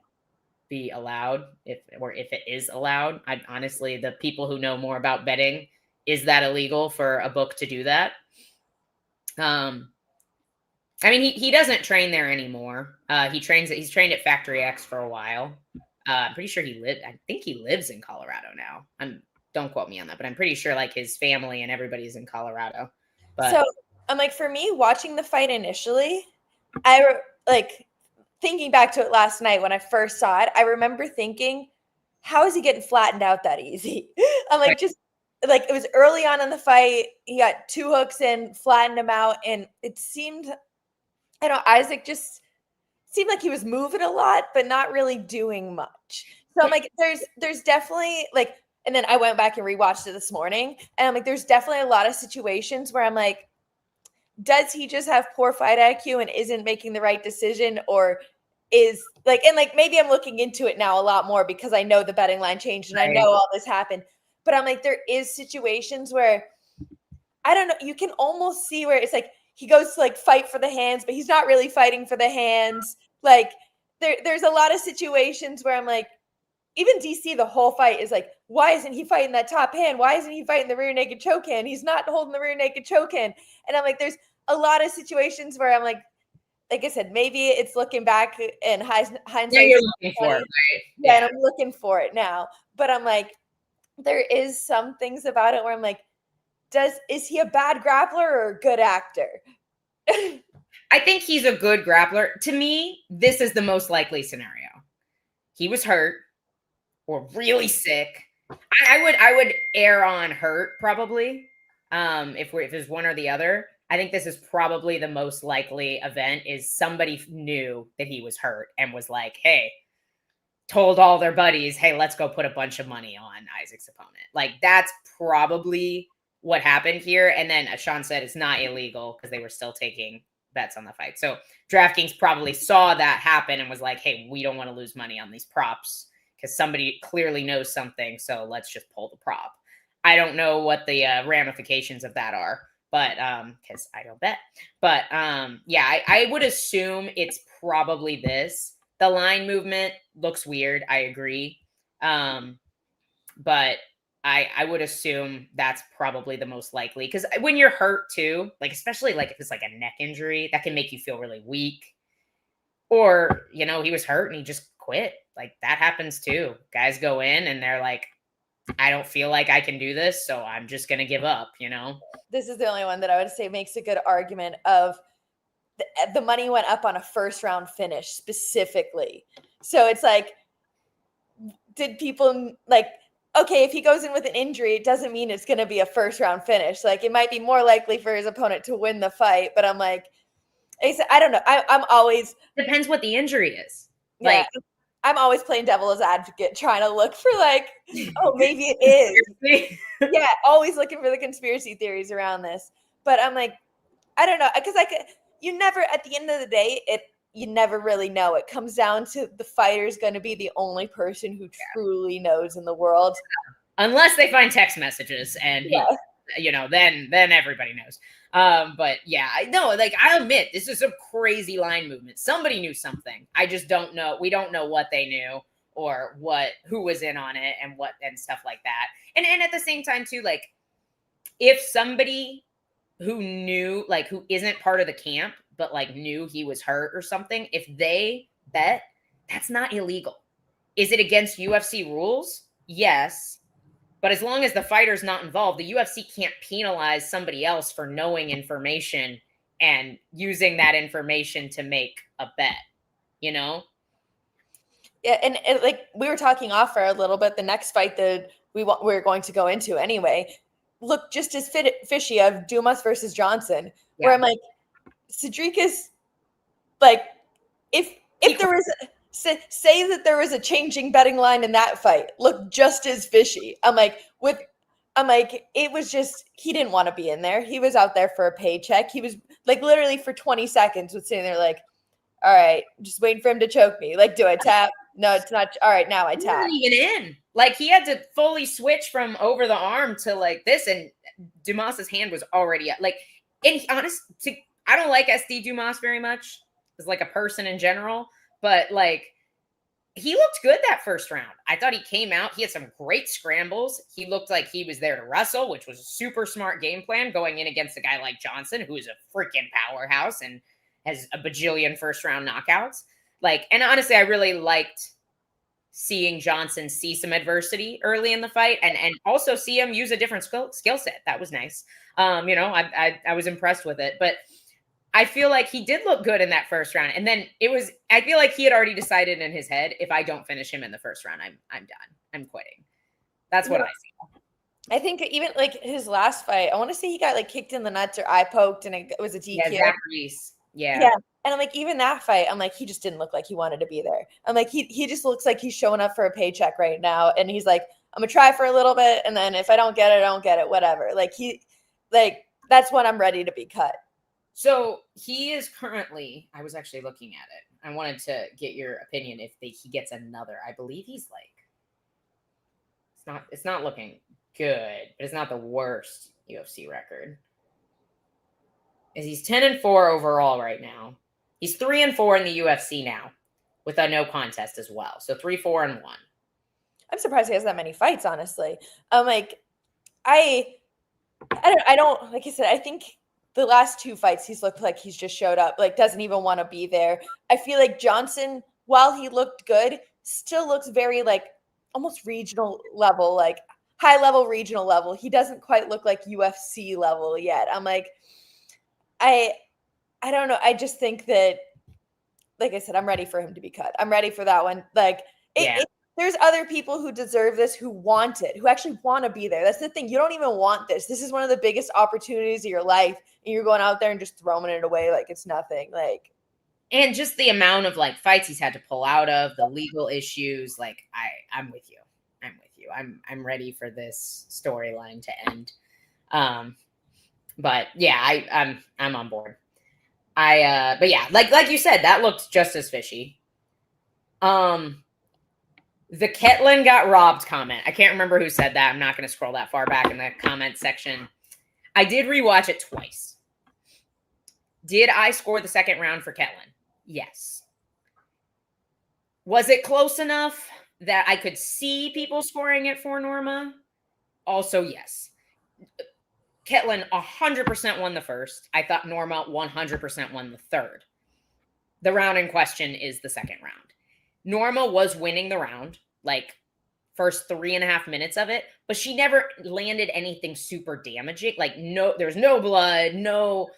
be allowed if it is allowed. Honestly, the people who know more about betting, is that illegal for a book to do that? He doesn't train there anymore. He's trained at Factory X for a while. I'm pretty sure I think he lives in Colorado now. Don't quote me on that, but I'm pretty sure like his family and everybody's in Colorado. But so I'm like, for me, watching the fight initially, thinking back to it last night when I first saw it, I remember thinking, how is he getting flattened out that easy? I'm like, just like, it was early on in the fight. He got 2 hooks in, flattened him out. And it seemed, Isaac just seemed like he was moving a lot, but not really doing much. So I'm like, there's definitely like, and then I went back and rewatched it this morning. And I'm like, there's definitely a lot of situations where I'm like, does he just have poor fight IQ and isn't making the right decision, or is like, and like, maybe I'm looking into it now a lot more because I know the betting line changed and I know all this happened, but I'm like, there is situations where I don't know, you can almost see where it's like, he goes to like fight for the hands, but he's not really fighting for the hands. Like there's a lot of situations where I'm like, even DC, the whole fight is like, why isn't he fighting that top hand? Why isn't he fighting the rear naked choke hand? He's not holding the rear naked choke hand. And I'm like, there's a lot of situations where I'm like I said, maybe it's looking back and hindsight. Yeah, you're looking for it, right? Yeah, and I'm looking for it now. But I'm like, there is some things about it where I'm like, is he a bad grappler or a good actor? I think he's a good grappler. To me, this is the most likely scenario. He was hurt or really sick. I would err on hurt probably. If there's one or the other, I think this is probably the most likely event is somebody knew that he was hurt and was like, hey, told all their buddies, hey, let's go put a bunch of money on Isaac's opponent. Like, that's probably what happened here. And then as Sean said, it's not illegal because they were still taking bets on the fight. So DraftKings probably saw that happen and was like, hey, we don't want to lose money on these props because somebody clearly knows something. So let's just pull the prop. I don't know what the ramifications of that are, but because I don't bet. But I would assume it's probably this. The line movement looks weird. I agree. But I would assume that's probably the most likely, because when you're hurt too, like especially like if it's like a neck injury, that can make you feel really weak. Or, you know, he was hurt and he just quit. Like that happens too. Guys go in and they're like, I don't feel like I can do this, so I'm just going to give up, you know? This is the only one that I would say makes a good argument of the money went up on a first round finish specifically. So it's like, did people like, okay, if he goes in with an injury, it doesn't mean it's going to be a first round finish. Like it might be more likely for his opponent to win the fight, but I'm like, I don't know. I'm always depends what the injury is. Yeah, Like, I'm always playing devil's advocate, trying to look for like, oh, maybe it is. Yeah, always looking for the conspiracy theories around this. But I'm like, I don't know, because you never, at the end of the day, you never really know. It comes down to the fighter's going to be the only person who truly knows in the world, unless they find text messages and you know, then everybody knows. But yeah, I know, like I admit this is a crazy line movement. Somebody knew something. I just don't know. We don't know what they knew or who was in on it and stuff like that. And at the same time too, like if somebody who knew, like who isn't part of the camp, but like knew he was hurt or something, if they bet, that's not illegal. Is it against UFC rules? Yes. But as long as the fighter's not involved, the UFC can't penalize somebody else for knowing information and using that information to make a bet, you know? Yeah, and like we were talking off for a little bit, the next fight that we're going to go into anyway, look just as fishy of Dumas versus Johnson, where I'm like, Cedric is like, if there was say that there was a changing betting line in that fight, look just as fishy. I'm like, it was just, he didn't want to be in there. He was out there for a paycheck. He was like literally for 20 seconds was sitting there like, all right, just waiting for him to choke me. Like, do I tap? No, it's not. All right, now I tap. He wasn't even in. Like he had to fully switch from over the arm to like this, and Dumas's hand was already up. Like, and I don't like SD Dumas very much as like a person in general, but like he looked good that first round. I thought he came out. He had some great scrambles. He looked like he was there to wrestle, which was a super smart game plan going in against a guy like Johnson, who is a freaking powerhouse and has a bajillion first round knockouts. Like, and honestly, I really liked seeing Johnson see some adversity early in the fight and also see him use a different skill set. That was nice. You know, I was impressed with it, but I feel like he did look good in that first round. And then I feel like he had already decided in his head, if I don't finish him in the first round, I'm done. I'm quitting. That's what I see. I think even like his last fight, I want to say he got like kicked in the nuts or eye poked and it was a DQ. Yeah, Zach Reese. Yeah. And I'm like, even that fight, I'm like, he just didn't look like he wanted to be there. I'm like, he just looks like he's showing up for a paycheck right now. And he's like, I'm gonna try for a little bit. And then if I don't get it, I don't get it, whatever. Like that's when I'm ready to be cut. So he is currently, I was actually looking at it. I wanted to get your opinion if he gets another. I believe he's like, it's not looking good, but it's not the worst UFC record. He's 10-4 overall right now. He's 3-4 in the UFC now with a no contest as well. So 3-4-1. I'm surprised he has that many fights, honestly. I'm like, I don't, like I said, I think the last two fights, he's looked like he's just showed up, like doesn't even want to be there. I feel like Johnson, while he looked good, still looks very like almost regional level, like high level, regional level. He doesn't quite look like UFC level yet. I'm like, I don't know. I just think that, like I said, I'm ready for him to be cut. I'm ready for that one. Like, there's other people who deserve this, who want it, who actually want to be there. That's the thing. You don't even want this. This is one of the biggest opportunities of your life, and you're going out there and just throwing it away like it's nothing. Like, and just the amount of like fights he's had to pull out of, the legal issues. Like, I'm with you. I'm ready for this storyline to end. But yeah, I'm on board. But yeah, like you said, that looked just as fishy. The Ketlin got robbed comment. I can't remember who said that. I'm not going to scroll that far back in the comment section. I did rewatch it twice. Did I score the second round for Ketlin? Yes. Was it close enough that I could see people scoring it for Norma? Also, yes. Ketlin 100% won the first. I thought Norma 100% won the third. The round in question is the second round. Norma was winning the round, like first 3.5 minutes of it, but she never landed anything super damaging. Like there's no blood, no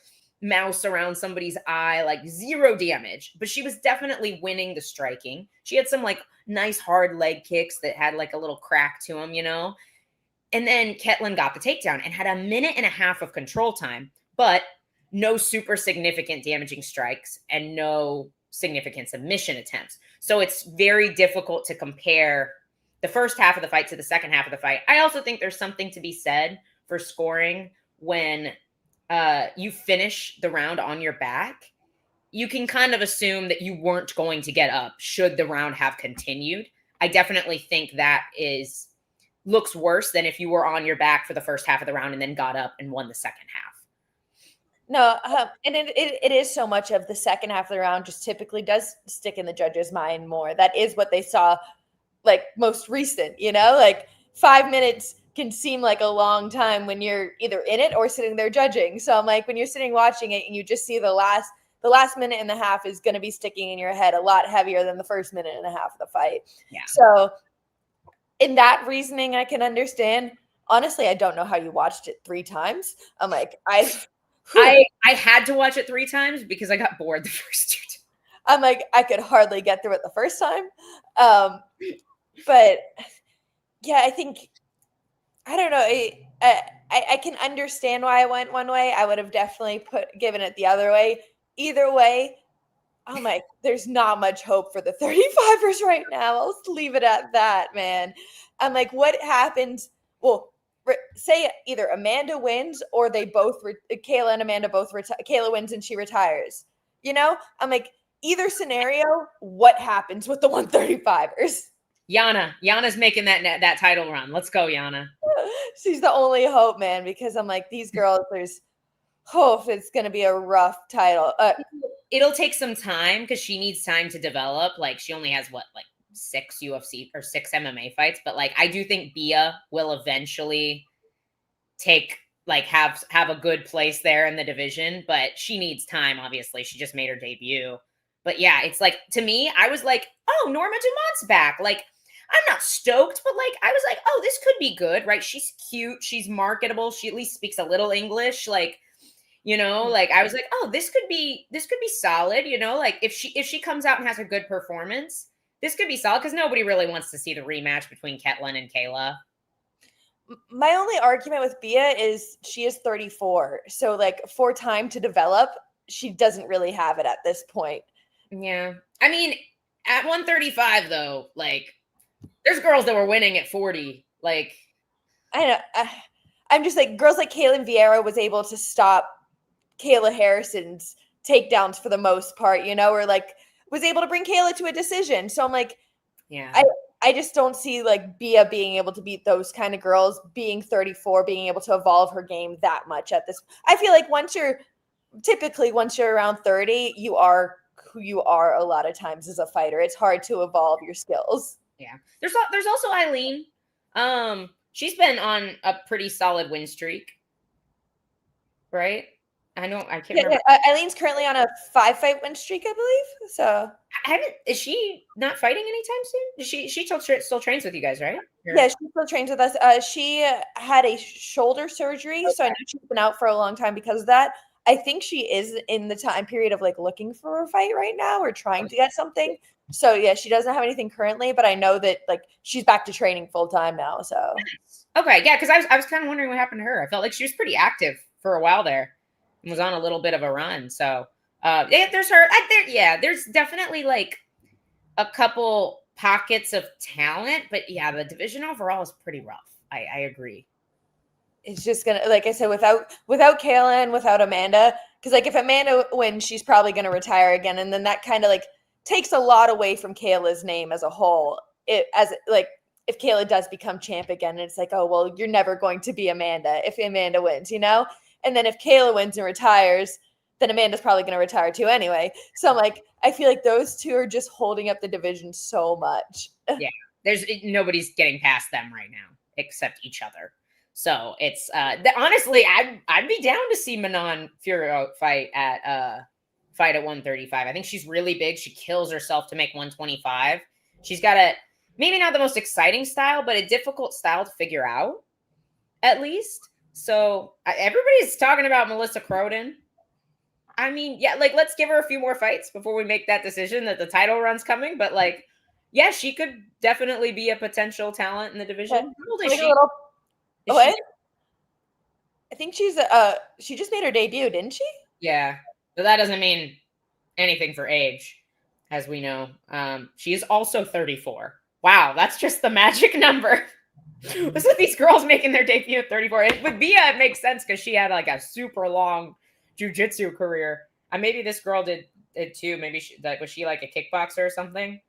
mouse around somebody's eye, like zero damage, but she was definitely winning the striking. She had some like nice hard leg kicks that had like a little crack to them, And then Ketlin got the takedown and had 1.5 minutes of control time, but no super significant damaging strikes and no significant submission attempts. So it's very difficult to compare the first half of the fight to the second half of the fight. I also think there's something to be said for scoring when you finish the round on your back. You can kind of assume that you weren't going to get up should the round have continued. I definitely think that looks worse than if you were on your back for the first half of the round and then got up and won the second half. No, and it is so much of the second half of the round just typically does stick in the judge's mind more. That is what they saw, like most recent, like 5 minutes can seem like a long time when you're either in it or sitting there judging. So I'm like, when you're sitting watching it and you just see the last 1.5 minutes is going to be sticking in your head a lot heavier than the first 1.5 minutes of the fight. Yeah. So in that reasoning, I can understand. Honestly, I don't know how you watched it 3 times. I'm like, I had to watch it 3 times because I got bored the first 2 times. I'm like, I could hardly get through it the first time. But yeah, I think, I don't know. I can understand why I went one way. I would have definitely given it the other way. Either way, I'm like, there's not much hope for the 35ers right now. I'll just leave it at that, man. I'm like, what happens? Well, say either Amanda wins or they both, Kayla and Amanda both retire. Kayla wins and she retires. I'm like, either scenario, what happens with the 135ers? Yana's making that title run. Let's go, Yana. She's the only hope, man, because I'm like, these girls, there's hope it's going to be a rough title. It'll take some time because she needs time to develop. Like, she only has 6 UFC or 6 MMA fights, but like, I do think Bia will eventually have a good place there in the division, but she needs time. Obviously, she just made her debut. But yeah, it's like, to me, I was like, oh, Norma Dumont's back. Like, I'm not stoked, but like, I was like, oh, this could be good, right? She's cute. She's marketable. She at least speaks a little English. Like, like I was like, oh, this could be solid. Like if she comes out and has a good performance, this could be solid because nobody really wants to see the rematch between Ketlin and Kayla. My only argument with Bia is she is 34. So like for time to develop, she doesn't really have it at this point. Yeah. I mean, at 135 though, like there's girls that were winning at 40. Like, I know. I'm just like, girls like Kaylin Vieira was able to stop Kayla Harrison's takedowns for the most part, or like was able to bring Kayla to a decision. So I'm like, yeah, I just don't see like Bia being able to beat those kind of girls, being 34, being able to evolve her game that much at this. I feel like once you're around 30, you are who you are a lot of times as a fighter. It's hard to evolve your skills. Yeah. There's also Eileen. She's been on a pretty solid win streak. Right? I can't remember. Eileen's currently on a 5-fight win streak, I believe. So is she not fighting anytime soon? She still trains with you guys, right? Yeah, she still trains with us. She had a shoulder surgery, so I know she's been out for a long time because of that. I think she is in the time period of like looking for a fight right now or trying to get something. So yeah, she doesn't have anything currently, but I know that like she's back to training full time now. So okay, yeah, because I was kind of wondering what happened to her. I felt like she was pretty active for a while there and was on a little bit of a run. So yeah, there's her. There's definitely like a couple pockets of talent, but yeah, the division overall is pretty rough. I agree. It's just gonna, like I said, without Kayla and without Amanda, because like if Amanda wins, she's probably gonna retire again, and then that kind of like takes a lot away from Kayla's name as a whole. If Kayla does become champ again, it's like, oh well, you're never going to be Amanda if Amanda wins, And then if Kayla wins and retires, then Amanda's probably going to retire too anyway. So I'm like, I feel like those two are just holding up the division so much. Yeah, nobody's getting past them right now except each other. So it's honestly, I'd be down to see Manon Fiorot fight at 135. I think she's really big. She kills herself to make 125. She's got a maybe not the most exciting style, but a difficult style to figure out, at least. So everybody's talking about Melissa Croden. I mean, yeah, like let's give her a few more fights before we make that decision that the title run's coming. But like, yeah, she could definitely be a potential talent in the division. Yeah. How old is Like she? What? I think she just made her debut, didn't she? Yeah, but that doesn't mean anything for age, as we know. She is also 34. Wow, that's just the magic number. What's with these girls making their debut at 34? With Bia, it makes sense because she had like a super long jiu-jitsu career. Maybe this girl did too. Maybe was she like a kickboxer or something?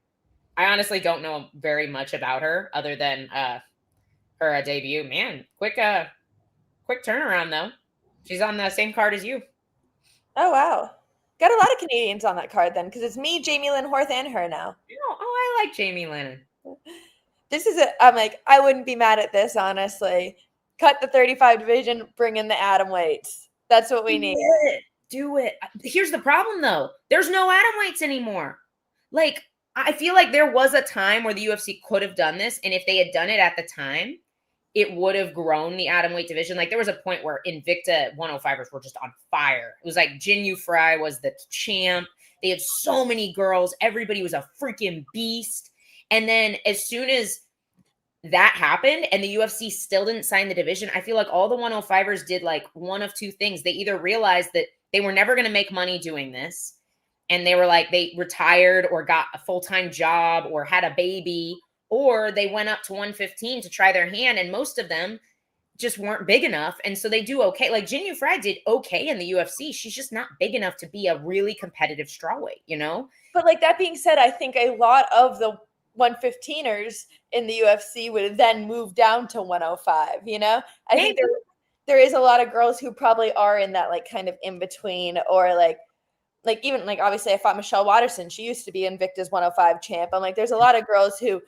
I honestly don't know very much about her other than her debut. Man, quick turnaround though. She's on the same card as you. Oh wow, got a lot of Canadians on that card then, because it's me, Jamie Lynn Horth, and her now. I like Jamie Lynn. I'm like, I wouldn't be mad at this, honestly. Cut the 35 division, bring in the atom weights. That's what we need. Do it. Here's the problem, though. There's no atom weights anymore. Like, I feel like there was a time where the UFC could have done this, and if they had done it at the time, it would have grown the atom weight division. Like, there was a point where Invicta 105ers were just on fire. It was like Jin Yu Fry was the champ. They had so many girls. Everybody was a freaking beast. And then as soon as that happened and the UFC still didn't sign the division, I feel like all the 105ers did like one of two things. They either realized that they were never going to make money doing this, and they were like, they retired or got a full-time job or had a baby, or they went up to 115 to try their hand, and most of them just weren't big enough. And so they do okay. Like Jin Yu Fry did okay in the UFC. She's just not big enough to be a really competitive strawweight, you know? But like that being said, I think a lot of the 115ers in the UFC would then move down to 105, you know? I think there is a lot of girls who probably are in that like kind of in between, or like even like obviously I fought Michelle Watterson. She used to be Invicta's 105 champ. I'm like, there's a lot of girls who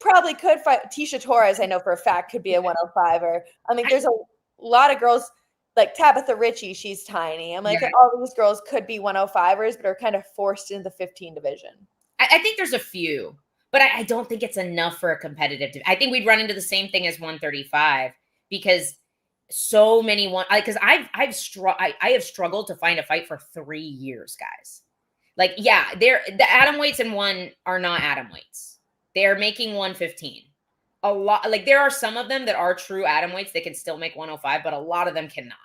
probably could fight. Tisha Torres, I know for a fact, could be a 105er. I mean, there's a lot of girls like Tabitha Ritchie. She's tiny. I'm like, all these girls could be 105ers, but are kind of forced into the 15 division. I think there's a few, but I don't think it's enough for a competitive. I think we'd run into the same thing as 135 because so many because I have struggled to find a fight for 3 years, guys. Like, yeah, the atom weights in one are not atom weights. They're making 115. A lot, like there are some of them that are true atom weights. They can still make 105, but a lot of them cannot.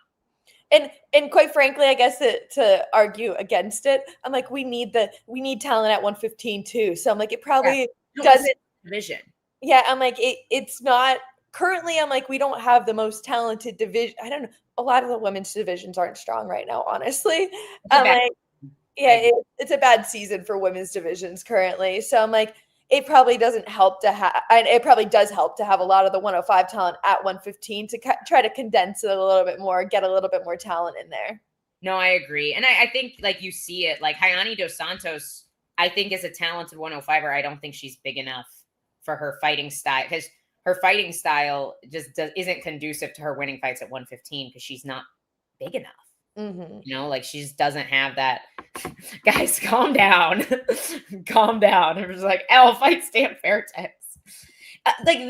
And quite frankly, I guess to argue against it, I'm like, we need talent at 115 too. So I'm like, it probably doesn't division. Yeah, I'm like, it's not currently. I'm like, we don't have the most talented division. I don't know. A lot of the women's divisions aren't strong right now, honestly. I'm like, yeah, it's a bad season for women's divisions currently. So I'm like, it probably doesn't help to have, and it probably does help to have a lot of the 105 talent at 115 to try to condense it a little bit more, get a little bit more talent in there. No, I agree. And I think like you see it, like Hayani Dos Santos, I think is a talented 105er. I don't think she's big enough for her fighting style, because her fighting style just isn't conducive to her winning fights at 115 because she's not big enough. Mm-hmm. You know, like she just doesn't have that. Guys, calm down. Calm down. It was like, Elle, fight Stan Fairtex. Like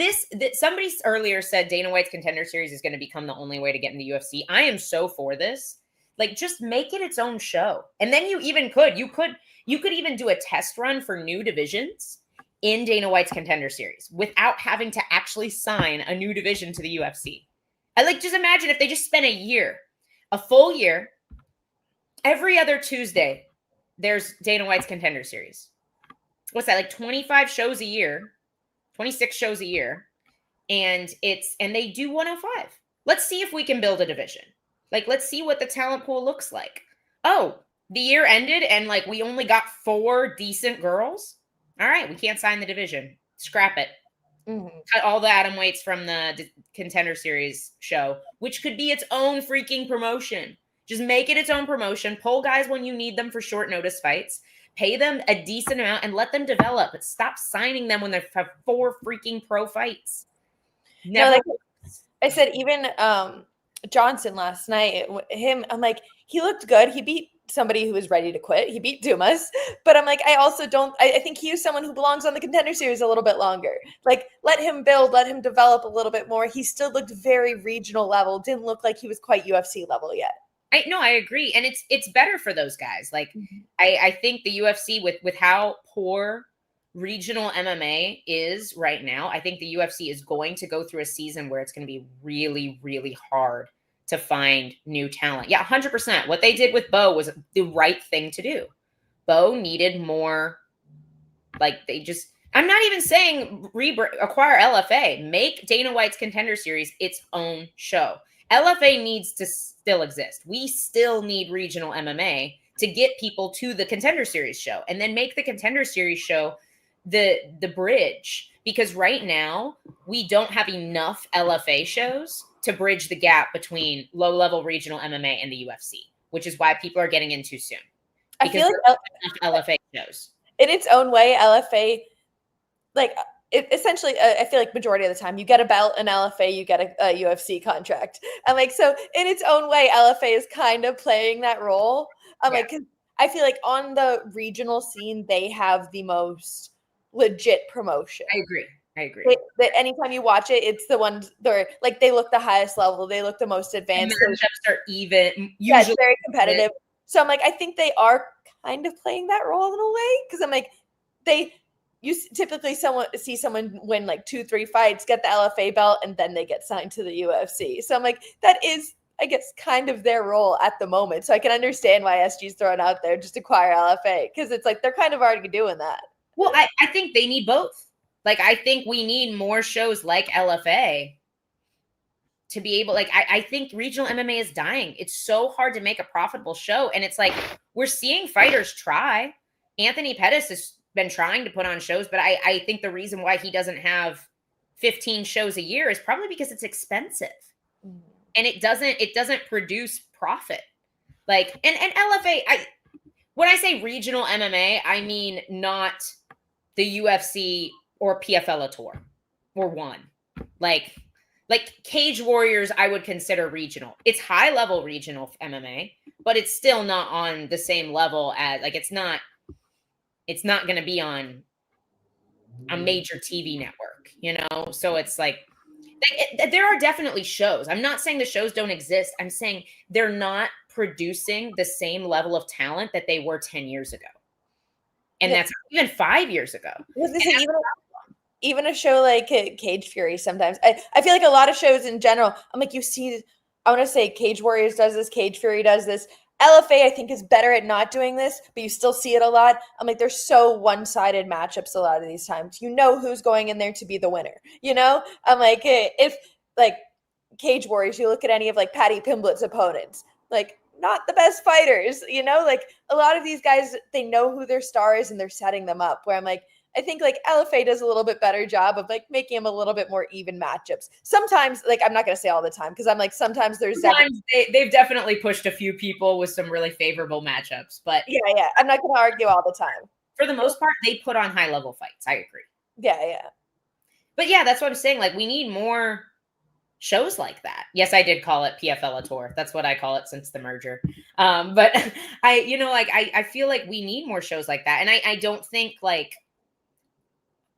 somebody earlier said Dana White's Contender Series is going to become the only way to get in the UFC. I am so for this. Like, just make it its own show. And then you could even do a test run for new divisions in Dana White's Contender Series without having to actually sign a new division to the UFC. Just imagine if they just spent a full year, every other Tuesday, there's Dana White's Contender Series. What's that, like 25 shows a year, 26 shows a year, and they do 105. Let's see if we can build a division. Like, let's see what the talent pool looks like. Oh, the year ended and like we only got 4 decent girls. All right, we can't sign the division. Scrap it. Mm-hmm. Cut all the atom weights from the Contender Series show, which could be its own freaking promotion. Just make it its own promotion. Pull guys when you need them for short notice fights. Pay them a decent amount and let them develop. But stop signing them when they have 4 freaking pro fights. Never. I said even Johnson last night, I'm like, he looked good. He beat somebody who was ready to quit. He beat Dumas. But I'm like, I also don't, I think he is someone who belongs on the Contender Series a little bit longer. Like, let him build, let him develop a little bit more. He still looked very regional level. Didn't look like he was quite UFC level yet. I agree. And it's better for those guys. Like, I think the UFC with how poor regional MMA is right now, I think the UFC is going to go through a season where it's going to be really, really hard to find new talent. Yeah, 100%. What they did with Bo was the right thing to do. Bo needed more, like I'm not even saying acquire LFA. Make Dana White's Contender Series its own show. LFA needs to still exist. We still need regional MMA to get people to the Contender Series show, and then make the Contender Series show the bridge, because right now we don't have enough LFA shows to bridge the gap between low-level regional MMA and the UFC, which is why people are getting in too soon. I feel like LFA shows in its own way, LFA, like essentially, I feel like majority of the time you get a belt in LFA, you get a UFC contract. And like, so in its own way, LFA is kind of playing that role. Like, 'cause I feel like on the regional scene, they have the most legit promotion. I agree. That anytime you watch it, it's the ones they're like, they look the highest level, they look the most advanced. The matchups are even. Yeah, it's very competitive. So I'm like, I think they are kind of playing that role in a way, because I'm like, you typically see someone win like 2-3 fights, get the LFA belt, and then they get signed to the UFC. So I'm like, that is, I guess, kind of their role at the moment. So I can understand why SG's thrown out there, just acquire LFA, because it's like they're kind of already doing that. Well, I think they need both. Like, I think we need more shows like LFA to be able, like, I think regional MMA is dying. It's so hard to make a profitable show. And it's like, we're seeing fighters try. Anthony Pettis has been trying to put on shows, but I think the reason why he doesn't have 15 shows a year is probably because it's expensive. And it doesn't produce profit. Like, and LFA, when I say regional MMA, I mean not the UFC or PFL Tour or one. Like Cage Warriors, I would consider regional. It's high level regional MMA, but it's still not on the same level as, like, it's not going to be on a major TV network, you know? So it's like, there are definitely shows. I'm not saying the shows don't exist. I'm saying they're not producing the same level of talent that they were 10 years ago. And that's even 5 years ago. Even a show like Cage Fury, sometimes I feel like a lot of shows in general, I'm like, I want to say Cage Warriors does this, Cage Fury does this. LFA, I think, is better at not doing this, but you still see it a lot. I'm like, they're so one-sided matchups a lot of these times. You know who's going in there to be the winner, you know? I'm like, if, like, Cage Warriors, you look at any of, like, Patty Pimblett's opponents, like, not the best fighters, you know? Like, a lot of these guys, they know who their star is, and they're setting them up, where I'm like, I think like LFA does a little bit better job of like making them a little bit more even matchups. Sometimes, like, I'm not going to say all the time, because I'm like, sometimes they've definitely pushed a few people with some really favorable matchups, but yeah, I'm not going to argue all the time. For the most part, they put on high level fights. I agree. Yeah. But yeah, that's what I'm saying. Like, we need more shows like that. Yes, I did call it PFL Tour. That's what I call it since the merger. But I feel like we need more shows like that. And I don't think like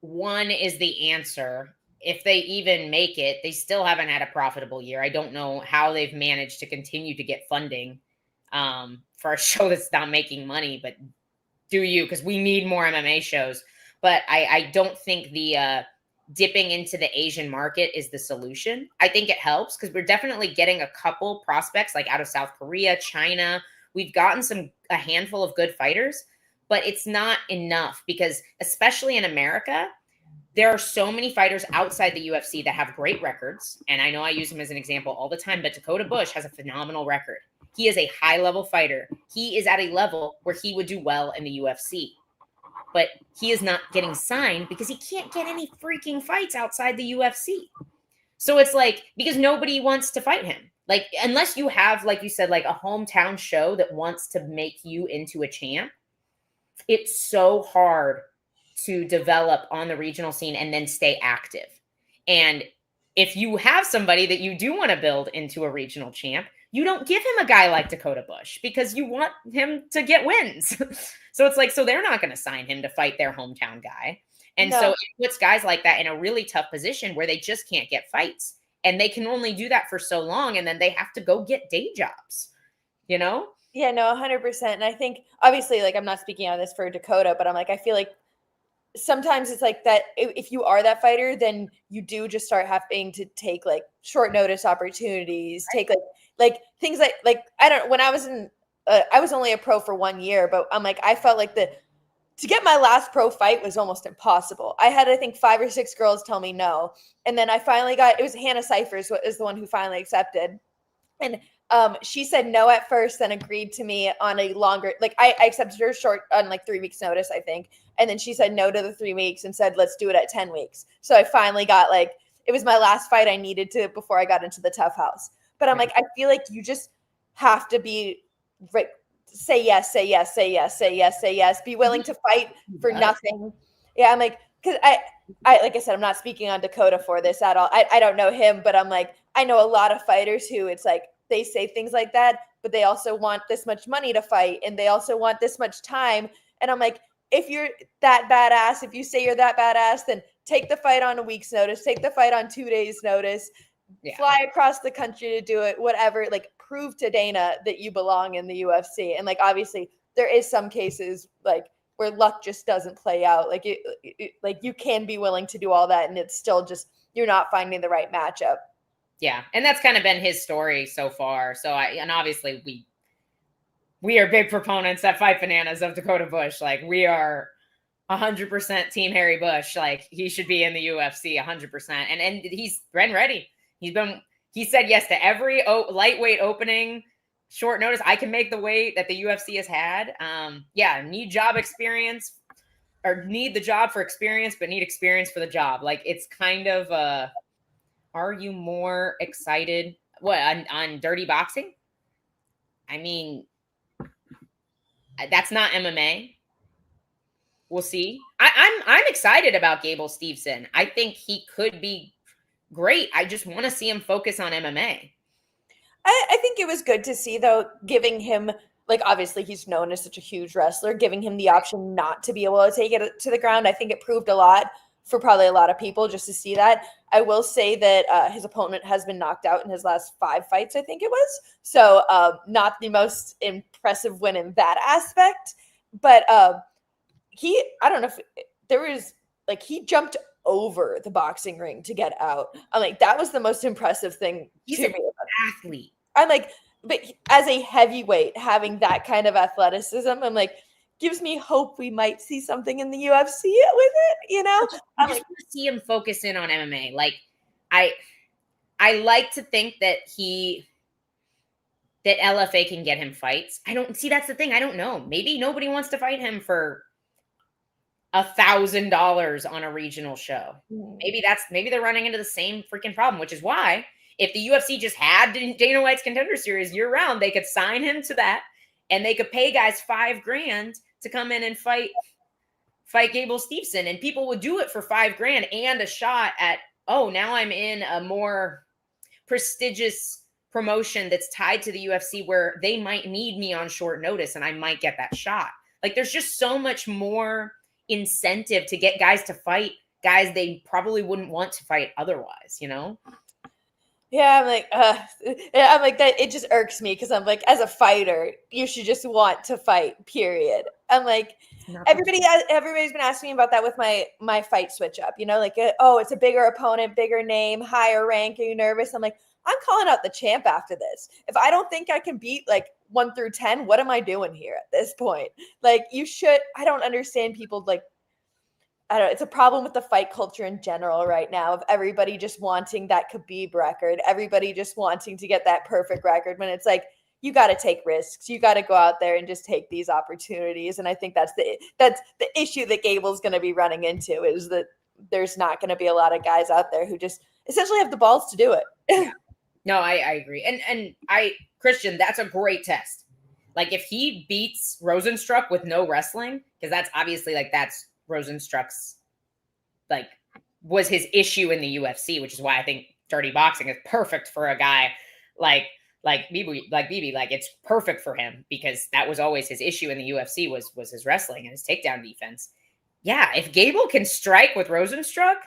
one is the answer. If they even make it, they still haven't had a profitable year. I don't know how they've managed to continue to get funding for a show that's not making money, but do you? Because we need more MMA shows. But I don't think the dipping into the Asian market is the solution. I think it helps because we're definitely getting a couple prospects like out of South Korea, China. We've gotten a handful of good fighters, but it's not enough because especially in America, there are so many fighters outside the UFC that have great records. And I know I use him as an example all the time, but Dakota Bush has a phenomenal record. He is a high-level fighter. He is at a level where he would do well in the UFC. But he is not getting signed because he can't get any freaking fights outside the UFC. So it's like, because nobody wants to fight him. Like, unless you have, like you said, like a hometown show that wants to make you into a champ, it's so hard to develop on the regional scene and then stay active. And if you have somebody that you do want to build into a regional champ, you don't give him a guy like Dakota Bush because you want him to get wins. So it's like, so they're not going to sign him to fight their hometown guy. And so it puts guys like that in a really tough position where they just can't get fights. And they can only do that for so long. And then they have to go get day jobs, you know? Yeah, no, 100%. And I think, obviously, like, I'm not speaking on this for Dakota, but I'm like, I feel like sometimes it's like that if you are that fighter, then you do just start having to take like short notice opportunities, take like things like I don't, when I was in I was only a pro for 1 year, but I'm like, I felt like to get my last pro fight was almost impossible. I had, I think, 5 or 6 girls tell me no. And then I finally it was Hannah Cyphers is the one who finally accepted. And she said no at first, then agreed to me on a longer, like I accepted her short on like 3 weeks notice, I think. And then she said no to the 3 weeks and said, let's do it at 10 weeks. So I finally got like, it was my last fight I needed to before I got into the tough house. But I'm like, I feel like you just have to be say yes, say yes, say yes, say yes, say yes, be willing to fight for nothing. Yeah. I'm like, cause I like I said, I'm not speaking on Dakota for this at all. I don't know him, but I'm like, I know a lot of fighters who it's like, they say things like that, but they also want this much money to fight. And they also want this much time. And I'm like, if you're that badass, if you say you're that badass, then take the fight on a week's notice, take the fight on 2 days notice, fly across the country to do it, whatever, like prove to Dana that you belong in the UFC. And like, obviously there is some cases like where luck just doesn't play out. Like like you can be willing to do all that and it's still just, you're not finding the right matchup. Yeah. And that's kind of been his story so far. So and obviously we are big proponents at Fight Bananas of Dakota Bush. Like we are 100% team Harry Bush. Like he should be in the UFC 100%. And he's been ready. He said yes to every lightweight opening, short notice. I can make the weight that the UFC has had. Need job experience or need the job for experience, but need experience for the job. Like it's kind of are you more excited on dirty boxing? I mean, that's not MMA. We'll see. I'm excited about Gable Steveson. I think he could be great. I just want to see him focus on MMA. I think it was good to see, though, giving him, like, obviously he's known as such a huge wrestler, giving him the option not to be able to take it to the ground. I think it proved a lot for probably a lot of people just to see that. I will say that his opponent has been knocked out in his last 5 fights, I think it was. So not the most impressive win in that aspect. But I don't know if there was, like, he jumped over the boxing ring to get out. I'm like, that was the most impressive thing. He's an athlete. I'm like, but as a heavyweight, having that kind of athleticism, I'm like, gives me hope we might see something in the UFC with it, you know? I just want to see him focus in on MMA. Like, I like to think that that LFA can get him fights. That's the thing. I don't know. Maybe nobody wants to fight him for $1,000 on a regional show. Maybe they're running into the same freaking problem, which is why if the UFC just had Dana White's Contender Series year round, they could sign him to that and they could pay guys $5,000 to come in and fight Gable Steveson, and people would do it for $5,000 and a shot at, now I'm in a more prestigious promotion that's tied to the UFC where they might need me on short notice and I might get that shot. Like there's just so much more incentive to get guys to fight guys they probably wouldn't want to fight otherwise, you know? Yeah, I'm like that. It just irks me because I'm like, as a fighter, you should just want to fight. Period. I'm like, everybody's been asking me about that with my fight switch up. You know, like, it's a bigger opponent, bigger name, higher rank. Are you nervous? I'm like, I'm calling out the champ after this. If I don't think I can beat like 1 through 10, what am I doing here at this point? Like, you should. I don't understand people like. I don't know. It's a problem with the fight culture in general right now of everybody just wanting that Khabib record, everybody just wanting to get that perfect record when it's like, you got to take risks. You got to go out there and just take these opportunities. And I think that's the issue that Gable's going to be running into is that there's not going to be a lot of guys out there who just essentially have the balls to do it. Yeah. No, I agree. And Christian, that's a great test. Like if he beats Rosenstruck with no wrestling, because that's obviously like that's Rosenstruck's like was his issue in the UFC, which is why I think dirty boxing is perfect for a guy like BB. Like it's perfect for him because that was always his issue in the UFC was his wrestling and his takedown defense. Yeah, if Gable can strike with Rosenstruck,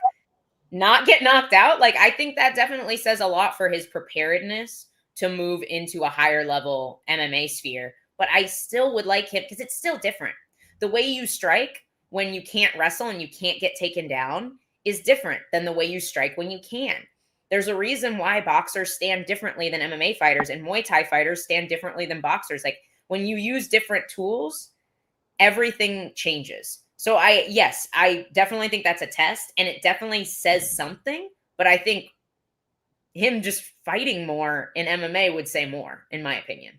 not get knocked out, like I think that definitely says a lot for his preparedness to move into a higher level MMA sphere. But I still would like him because it's still different. The way you strike when you can't wrestle and you can't get taken down is different than the way you strike when you can. There's a reason why boxers stand differently than MMA fighters and Muay Thai fighters stand differently than boxers. Like when you use different tools, everything changes. So I definitely think that's a test and it definitely says something, but I think him just fighting more in MMA would say more, in my opinion.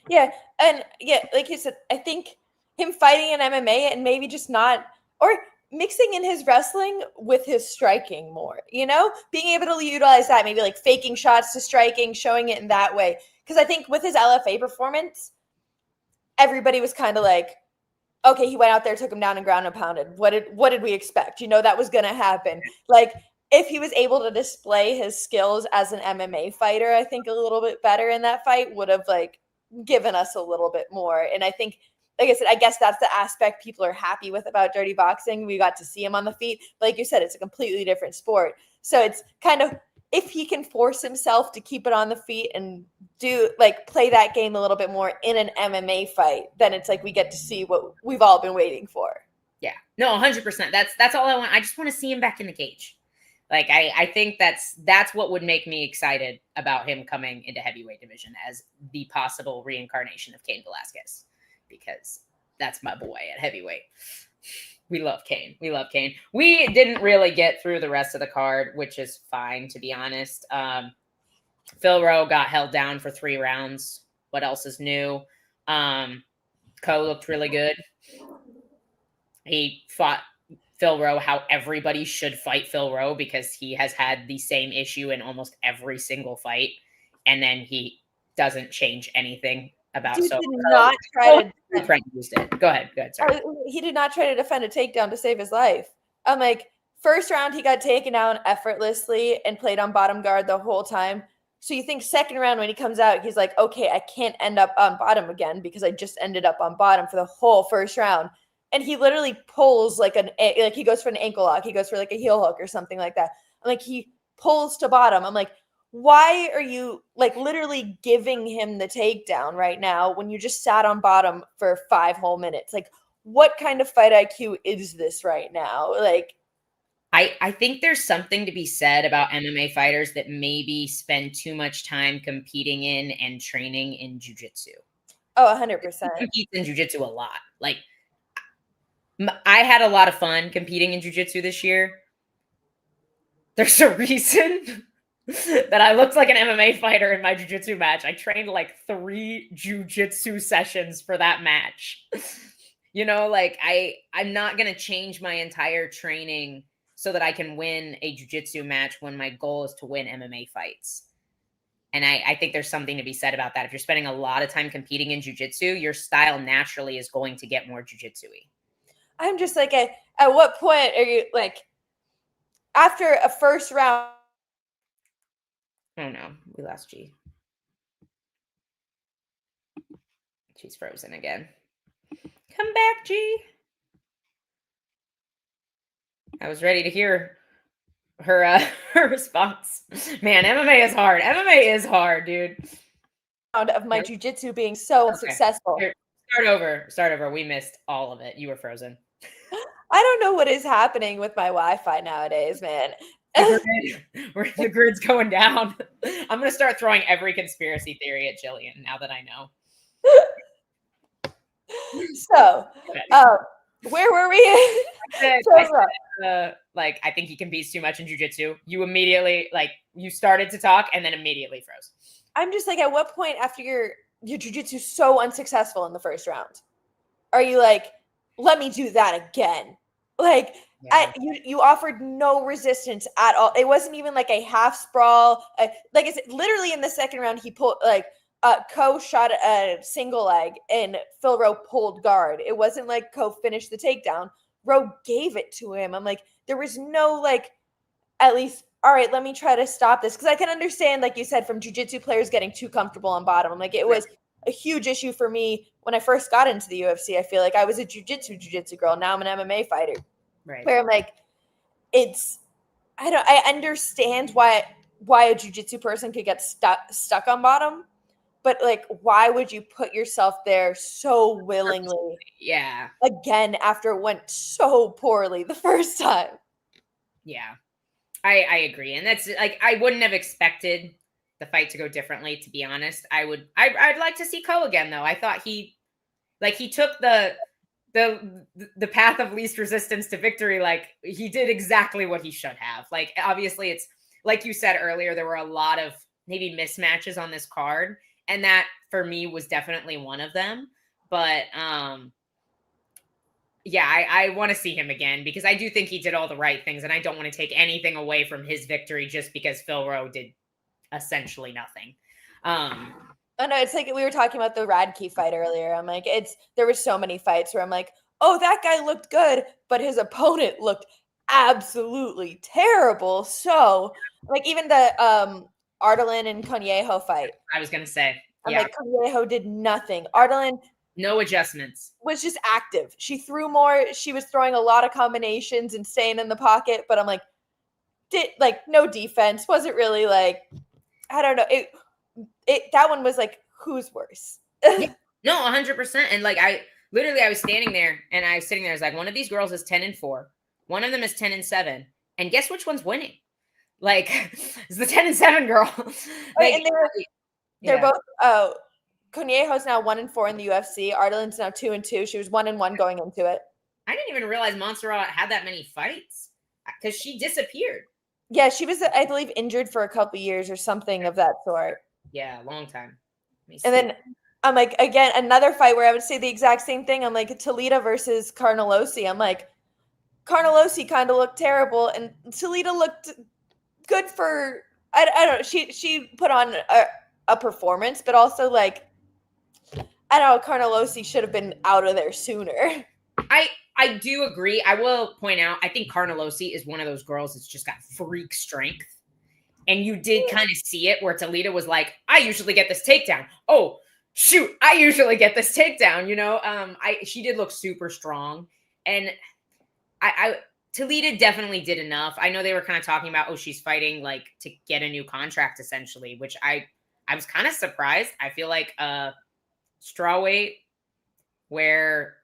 Yeah. And yeah, like you said, I think him fighting in MMA and maybe just not, or mixing in his wrestling with his striking more, being able to utilize that, maybe like faking shots to striking, showing it in that way. Because I think with his LFA performance, everybody was kind of like, okay, he went out there, took him down and ground and pounded. What did we expect? That was going to happen. Like if he was able to display his skills as an MMA fighter, I think a little bit better in that fight would have like given us a little bit more. And I think, like I said, I guess that's the aspect people are happy with about dirty boxing. We got to see him on the feet. But like you said, it's a completely different sport. So it's kind of, if he can force himself to keep it on the feet and do like play that game a little bit more in an MMA fight, then it's like we get to see what we've all been waiting for. Yeah, no, 100%. That's all I want. I just want to see him back in the cage. Like I think that's what would make me excited about him coming into heavyweight division as the possible reincarnation of Cain Velasquez, because that's my boy at heavyweight. We love Cain. We didn't really get through the rest of the card, which is fine, to be honest. Phil Rowe got held down for 3 rounds. What else is new? Ko looked really good. He fought Phil Rowe how everybody should fight Phil Rowe because he has had the same issue in almost every single fight. And then he doesn't change anything about Dude so did not try to used it. Go ahead. Sorry. He did not try to defend a takedown to save his life. I'm like, first round, he got taken down effortlessly and played on bottom guard the whole time. So you think second round when he comes out, he's like, okay, I can't end up on bottom again because I just ended up on bottom for the whole first round. And he literally pulls like he goes for an ankle lock. He goes for like a heel hook or something like that. I'm like, he pulls to bottom. I'm like, why are you like literally giving him the takedown right now when you just sat on bottom for 5 whole minutes? Like, what kind of fight IQ is this right now? Like, I think there's something to be said about MMA fighters that maybe spend too much time competing in and training in jiu-jitsu. Oh, 100%. Competes in jiu-jitsu a lot. Like, I had a lot of fun competing in jiu-jitsu this year. There's a reason that I looked like an MMA fighter in my jiu-jitsu match. I trained like 3 jiu-jitsu sessions for that match. Like I'm not going to change my entire training so that I can win a jiu-jitsu match when my goal is to win MMA fights. And I think there's something to be said about that. If you're spending a lot of time competing in jiu-jitsu, your style naturally is going to get more jiu-jitsu-y. I'm just like, at what point are you like, after a first round? Oh no, we lost G. She's frozen again. Come back, G. I was ready to hear her response. Man, MMA is hard. MMA is hard, dude. Of my jiu-jitsu being so unsuccessful. Here, start over. We missed all of it. You were frozen. I don't know what is happening with my Wi-Fi nowadays, man. The grid's going down. I'm going to start throwing every conspiracy theory at Jillian now that I know. So, where were we? I think he competes too much in jiu-jitsu. You immediately, you started to talk and then immediately froze. I'm just like, at what point after your jiu-jitsu so unsuccessful in the first round, are you like, let me do that again? Like, yeah. You offered no resistance at all. It wasn't even like a half sprawl. Like I said, literally in the second round, he pulled Ko shot a single leg and Phil Rowe pulled guard. It wasn't like Ko finished the takedown. Rowe gave it to him. I'm like, there was no at least all right, let me try to stop this. Because I can understand, like you said, from jiu-jitsu players getting too comfortable on bottom. Like, it was a huge issue for me when I first got into the UFC. I feel like I was a jiu-jitsu girl. Now I'm an MMA fighter. Right. Where I'm like, I understand why a jiu-jitsu person could get stuck on bottom, but like, why would you put yourself there so willingly? Yeah. Again, after it went so poorly the first time. Yeah. I agree. And that's like, I wouldn't have expected the fight to go differently, to be honest. I'd like to see Ko again, though. I thought he took the path of least resistance to victory. Like, he did exactly what he should have. Like, obviously, it's like you said earlier, there were a lot of maybe mismatches on this card, and that for me was definitely one of them. But yeah, I want to see him again, because I do think he did all the right things, and I don't want to take anything away from his victory just because Phil Rowe did essentially nothing. Oh no, it's like we were talking about the Radke fight earlier. I'm like, there were so many fights where I'm like, oh, that guy looked good, but his opponent looked absolutely terrible. So, like, even the Artelin and Conejo fight. I was gonna say, I'm like, Conejo did nothing. Artelin, no adjustments. Was just active. She threw more. She was throwing a lot of combinations and staying in the pocket. But I'm like, no defense. Wasn't really like, I don't know. That one was like, who's worse? No, 100%. And like, I was standing there, and I was sitting there. I was like, one of these girls is 10-4. One of them is 10-7. And guess which one's winning? Like, it's the 10-7 girl. Like, and they're both. Conejo's now 1-4 in the UFC. Artelin's now 2-2. She was 1-1 going into it. I didn't even realize Montserrat had that many fights, because she disappeared. Yeah, she was, I believe, injured for a couple years or something of that sort. Yeah, long time. And then I'm like, again, another fight where I would say the exact same thing. I'm like, Toledo versus Carnelossi. I'm like, Carnelossi kind of looked terrible, and Toledo looked good for, I don't know. She put on a performance, but also like, I don't know, Carnelossi should have been out of there sooner. I do agree. I will point out, I think Carnelossi is one of those girls that's just got freak strength. And you did kind of see it where Toledo was like, I usually get this takedown. Oh, shoot, I usually get this takedown. You know, she did look super strong. And Toledo definitely did enough. I know they were kind of talking about, oh, she's fighting like to get a new contract, essentially, which I was kind of surprised. I feel like strawweight, where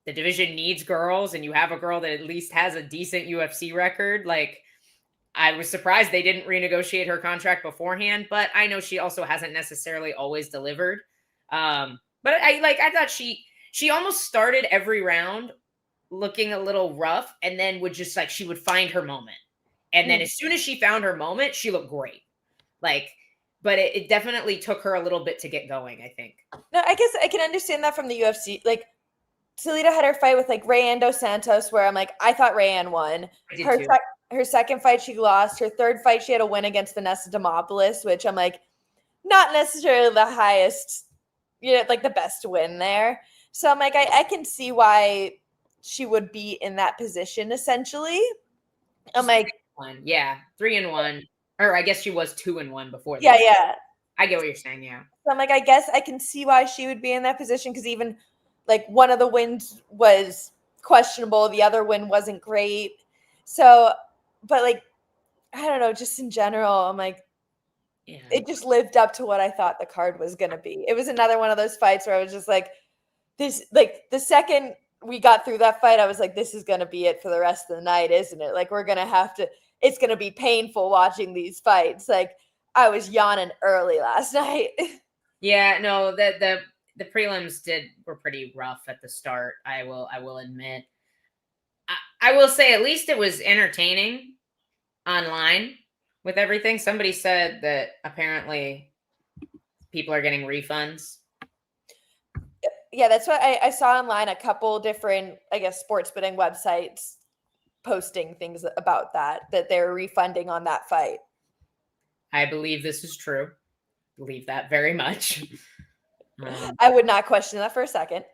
the division needs girls, and you have a girl that at least has a decent UFC record. Like, I was surprised they didn't renegotiate her contract beforehand, but I know she also hasn't necessarily always delivered. But I thought she almost started every round looking a little rough, and then would just like, she would find her moment. And then as soon as she found her moment, she looked great. Like, but it definitely took her a little bit to get going, I think. No, I guess I can understand that from the UFC. Like, Toledo had her fight with like Rayanne Dos Santos, where I'm like, I thought Rayanne won. Her second fight, she lost. Her third fight, she had a win against Vanessa Demopoulos, which I'm like, not necessarily the highest, like the best win there. So I'm like, I can see why she would be in that position, essentially. I'm like, 3-1. Or I guess she was 2-1 before that. Yeah. I get what you're saying, yeah. So I'm like, I guess I can see why she would be in that position, because even like one of the wins was questionable. The other win wasn't great. So, but like, I don't know, just in general, I'm like, it just lived up to what I thought the card was going to be. It was another one of those fights where I was just like, this, like the second we got through that fight, I was like, this is going to be it for the rest of the night, isn't it? Like, we're going to have to, it's going to be painful watching these fights. Like, I was yawning early last night. Yeah, no, the prelims were pretty rough at the start. I will admit. I will say at least it was entertaining online with everything. Somebody said that apparently people are getting refunds. Yeah, that's what I saw online. A couple different, I guess, sports betting websites posting things about that they're refunding on that fight. I believe this is true. Believe that very much. I would not question that for a second.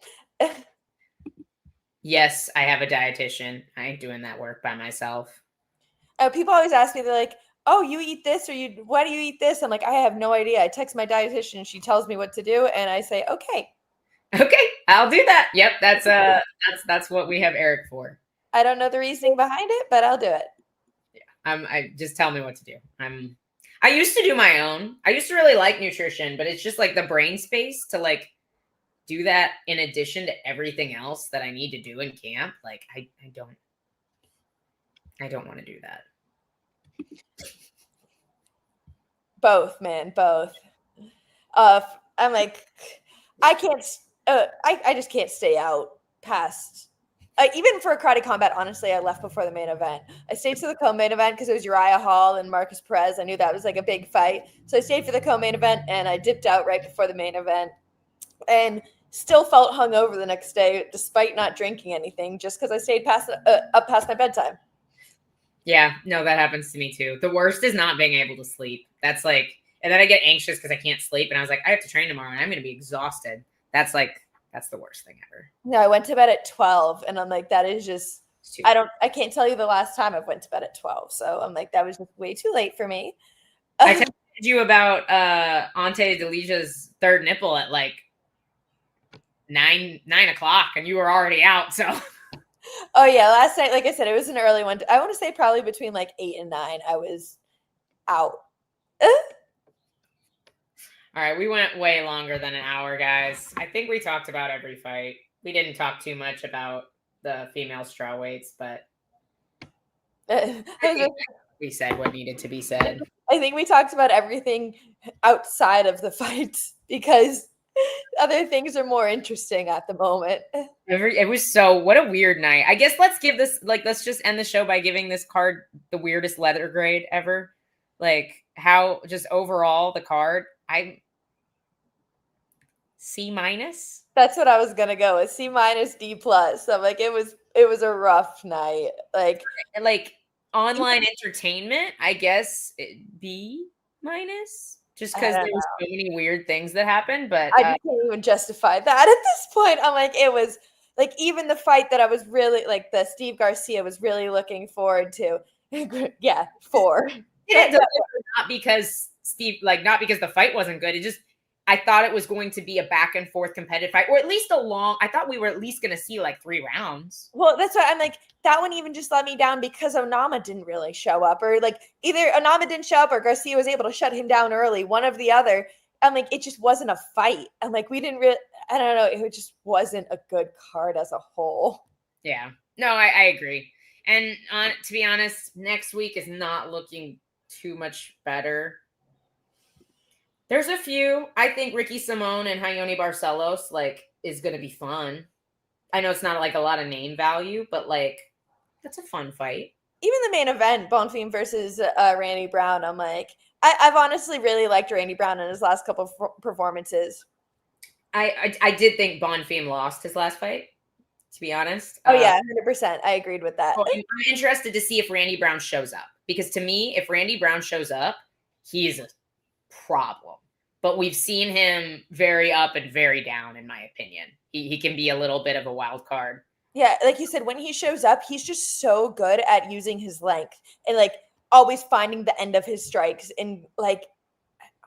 Yes, I have a dietitian. I ain't doing that work by myself. People always ask me, they're like, oh, you eat this, or why do you eat this? I'm like, I have no idea. I text my dietitian, she tells me what to do, and I say, okay. Okay, I'll do that. Yep, that's what we have Eric for. I don't know the reasoning behind it, but I'll do it. Yeah, I just tell me what to do. I used to do my own. I used to really like nutrition, but it's just like the brain space to like do that in addition to everything else that I need to do in camp. Like I don't want to do that. Both, man, both. I'm like, I can't. I just can't stay out past. Even for a karate combat, honestly, I left before the main event. I stayed to the co-main event because it was Uriah Hall and Marcus Perez. I knew that was like a big fight, so I stayed for the co-main event, and I dipped out right before the main event, and still felt hungover the next day, despite not drinking anything, just because I stayed up past my bedtime. Yeah, no, that happens to me too. The worst is not being able to sleep. That's like, and then I get anxious because I can't sleep, and I was like, I have to train tomorrow, and I'm going to be exhausted. That's the worst thing ever. No, I went to bed at 12, and I'm like, that is just, I can't tell you the last time I went to bed at 12. So I'm like, that was just way too late for me. I texted you about Ante Delicia's third nipple at like 9 o'clock, and you were already out. So. Oh yeah, last night, like I said, it was an early one. I want to say probably between like 8 and 9, I was out. All right, we went way longer than an hour, guys. I think we talked about every fight. We didn't talk too much about the female strawweights, but I think we said what needed to be said. I think we talked about everything outside of the fights because other things are more interesting at the moment. It was what a weird night. I guess let's just end the show by giving this card the weirdest letter grade ever. Like how just overall the card, C-. That's what I was gonna go with. C-, D+. I'm like, it was a rough night. Like online entertainment, I guess B-, just because there was so many weird things that happened. But I just can't even justify that at this point. I'm like, it was like even the fight that I was really like the Steve Garcia was really looking forward to. Yeah, 4. Not because the fight wasn't good. It just I thought it was going to be a back and forth competitive fight, or at least I thought we were at least going to see like 3 rounds. Well, that's why I'm like, that one even just let me down because Onama didn't really show up, or like either Onama didn't show up or Garcia was able to shut him down early, one of the other. I'm like, it just wasn't a fight. I'm like, we didn't really, I don't know. It just wasn't a good card as a whole. Yeah, no, I agree. And to be honest, next week is not looking too much better. There's a few. I think Ricky Simone and Hayoni Barcelos is going to be fun. I know it's not like a lot of name value, but that's a fun fight. Even the main event, Bonfim versus Randy Brown, I'm like, I've honestly really liked Randy Brown in his last couple of performances. I did think Bonfim lost his last fight, to be honest. Oh, yeah, 100%. I agreed with that. I'm interested to see if Randy Brown shows up. Because to me, if Randy Brown shows up, he's a problem. But we've seen him very up and very down, in my opinion. He can be a little bit of a wild card. Yeah, like you said, when he shows up, he's just so good at using his length and always finding the end of his strikes. And I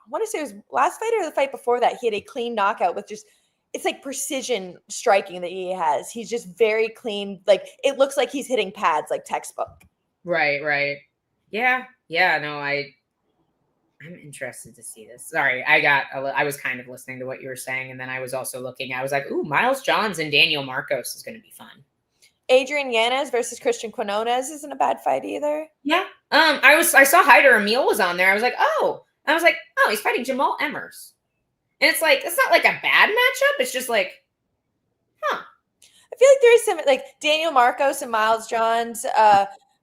want to say it was last fight or the fight before that, he had a clean knockout with it's like precision striking that he has. He's just very clean. It looks like he's hitting pads like textbook. Right. Yeah. No, I'm interested to see this. Sorry, I was kind of listening to what you were saying, and then I was also looking. I was like, ooh, Miles Johns and Daniel Marcos is going to be fun. Adrian Yanez versus Christian Quinones isn't a bad fight either. Yeah. I saw Hyder Emil was on there. I was like, oh, he's fighting Jamal Emmers, and it's not like a bad matchup. It's just like, huh. I feel like there is some Daniel Marcos and Miles Johns.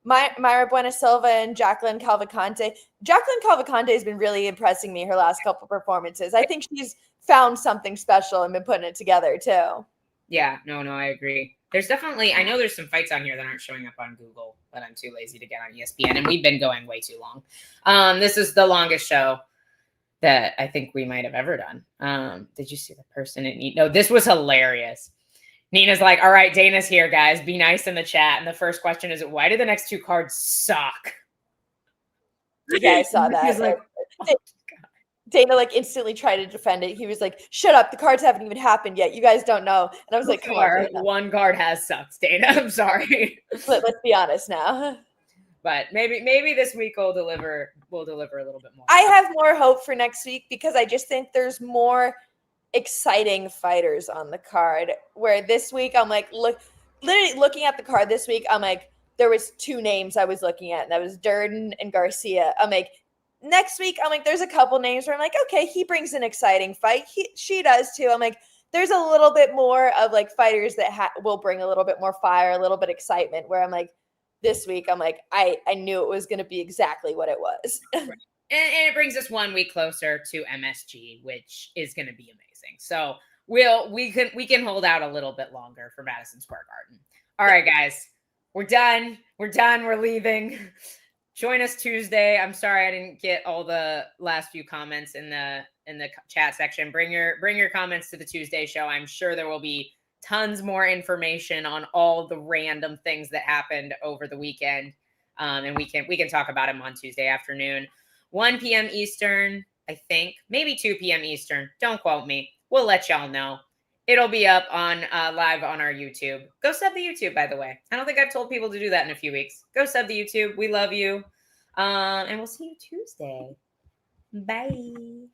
Mayra Buenasilva and Jacqueline Calvacante. Jacqueline Calvacante has been really impressing me her last couple performances. I think she's found something special and been putting it together too. Yeah, no, I agree. There's definitely, I know there's some fights on here that aren't showing up on Google, but I'm too lazy to get on ESPN, and we've been going way too long. This is the longest show that I think we might have ever done. Did you see the person No, this was hilarious. Nina's like, all right, Dana's here, guys. Be nice in the chat. And the first question is, why do the next 2 cards suck? Yeah, I saw that. He's like, Dana like instantly tried to defend it. He was like, "Shut up! The cards haven't even happened yet. You guys don't know." And I was like, "Come on, Dana. One card has sucked, Dana. I'm sorry. Let's be honest now." But maybe this week we'll deliver a little bit more. I have more hope for next week because I just think there's more exciting fighters on the card. Where this week I'm like, literally looking at the card this week, I'm like, there was 2 names I was looking at, and that was Durden and Garcia. I'm like, next week, I'm like, there's a couple names where I'm like, okay, he brings an exciting fight. She does too. I'm like, there's a little bit more of like fighters that will bring a little bit more fire, a little bit excitement. Where I'm like, this week, I'm like, I knew it was going to be exactly what it was. Right. And it brings us 1 week closer to MSG, which is going to be amazing. So we can hold out a little bit longer for Madison Square Garden. All right, guys, we're done. We're leaving. Join us Tuesday. I'm sorry I didn't get all the last few comments in the chat section. Bring your comments to the Tuesday show. I'm sure there will be tons more information on all the random things that happened over the weekend. And we can talk about them on Tuesday afternoon, 1 p.m. Eastern, I think, maybe 2 p.m. Eastern. Don't quote me. We'll let y'all know. It'll be up on live on our YouTube. Go sub the YouTube, by the way. I don't think I've told people to do that in a few weeks. Go sub the YouTube. We love you. And we'll see you Tuesday. Bye.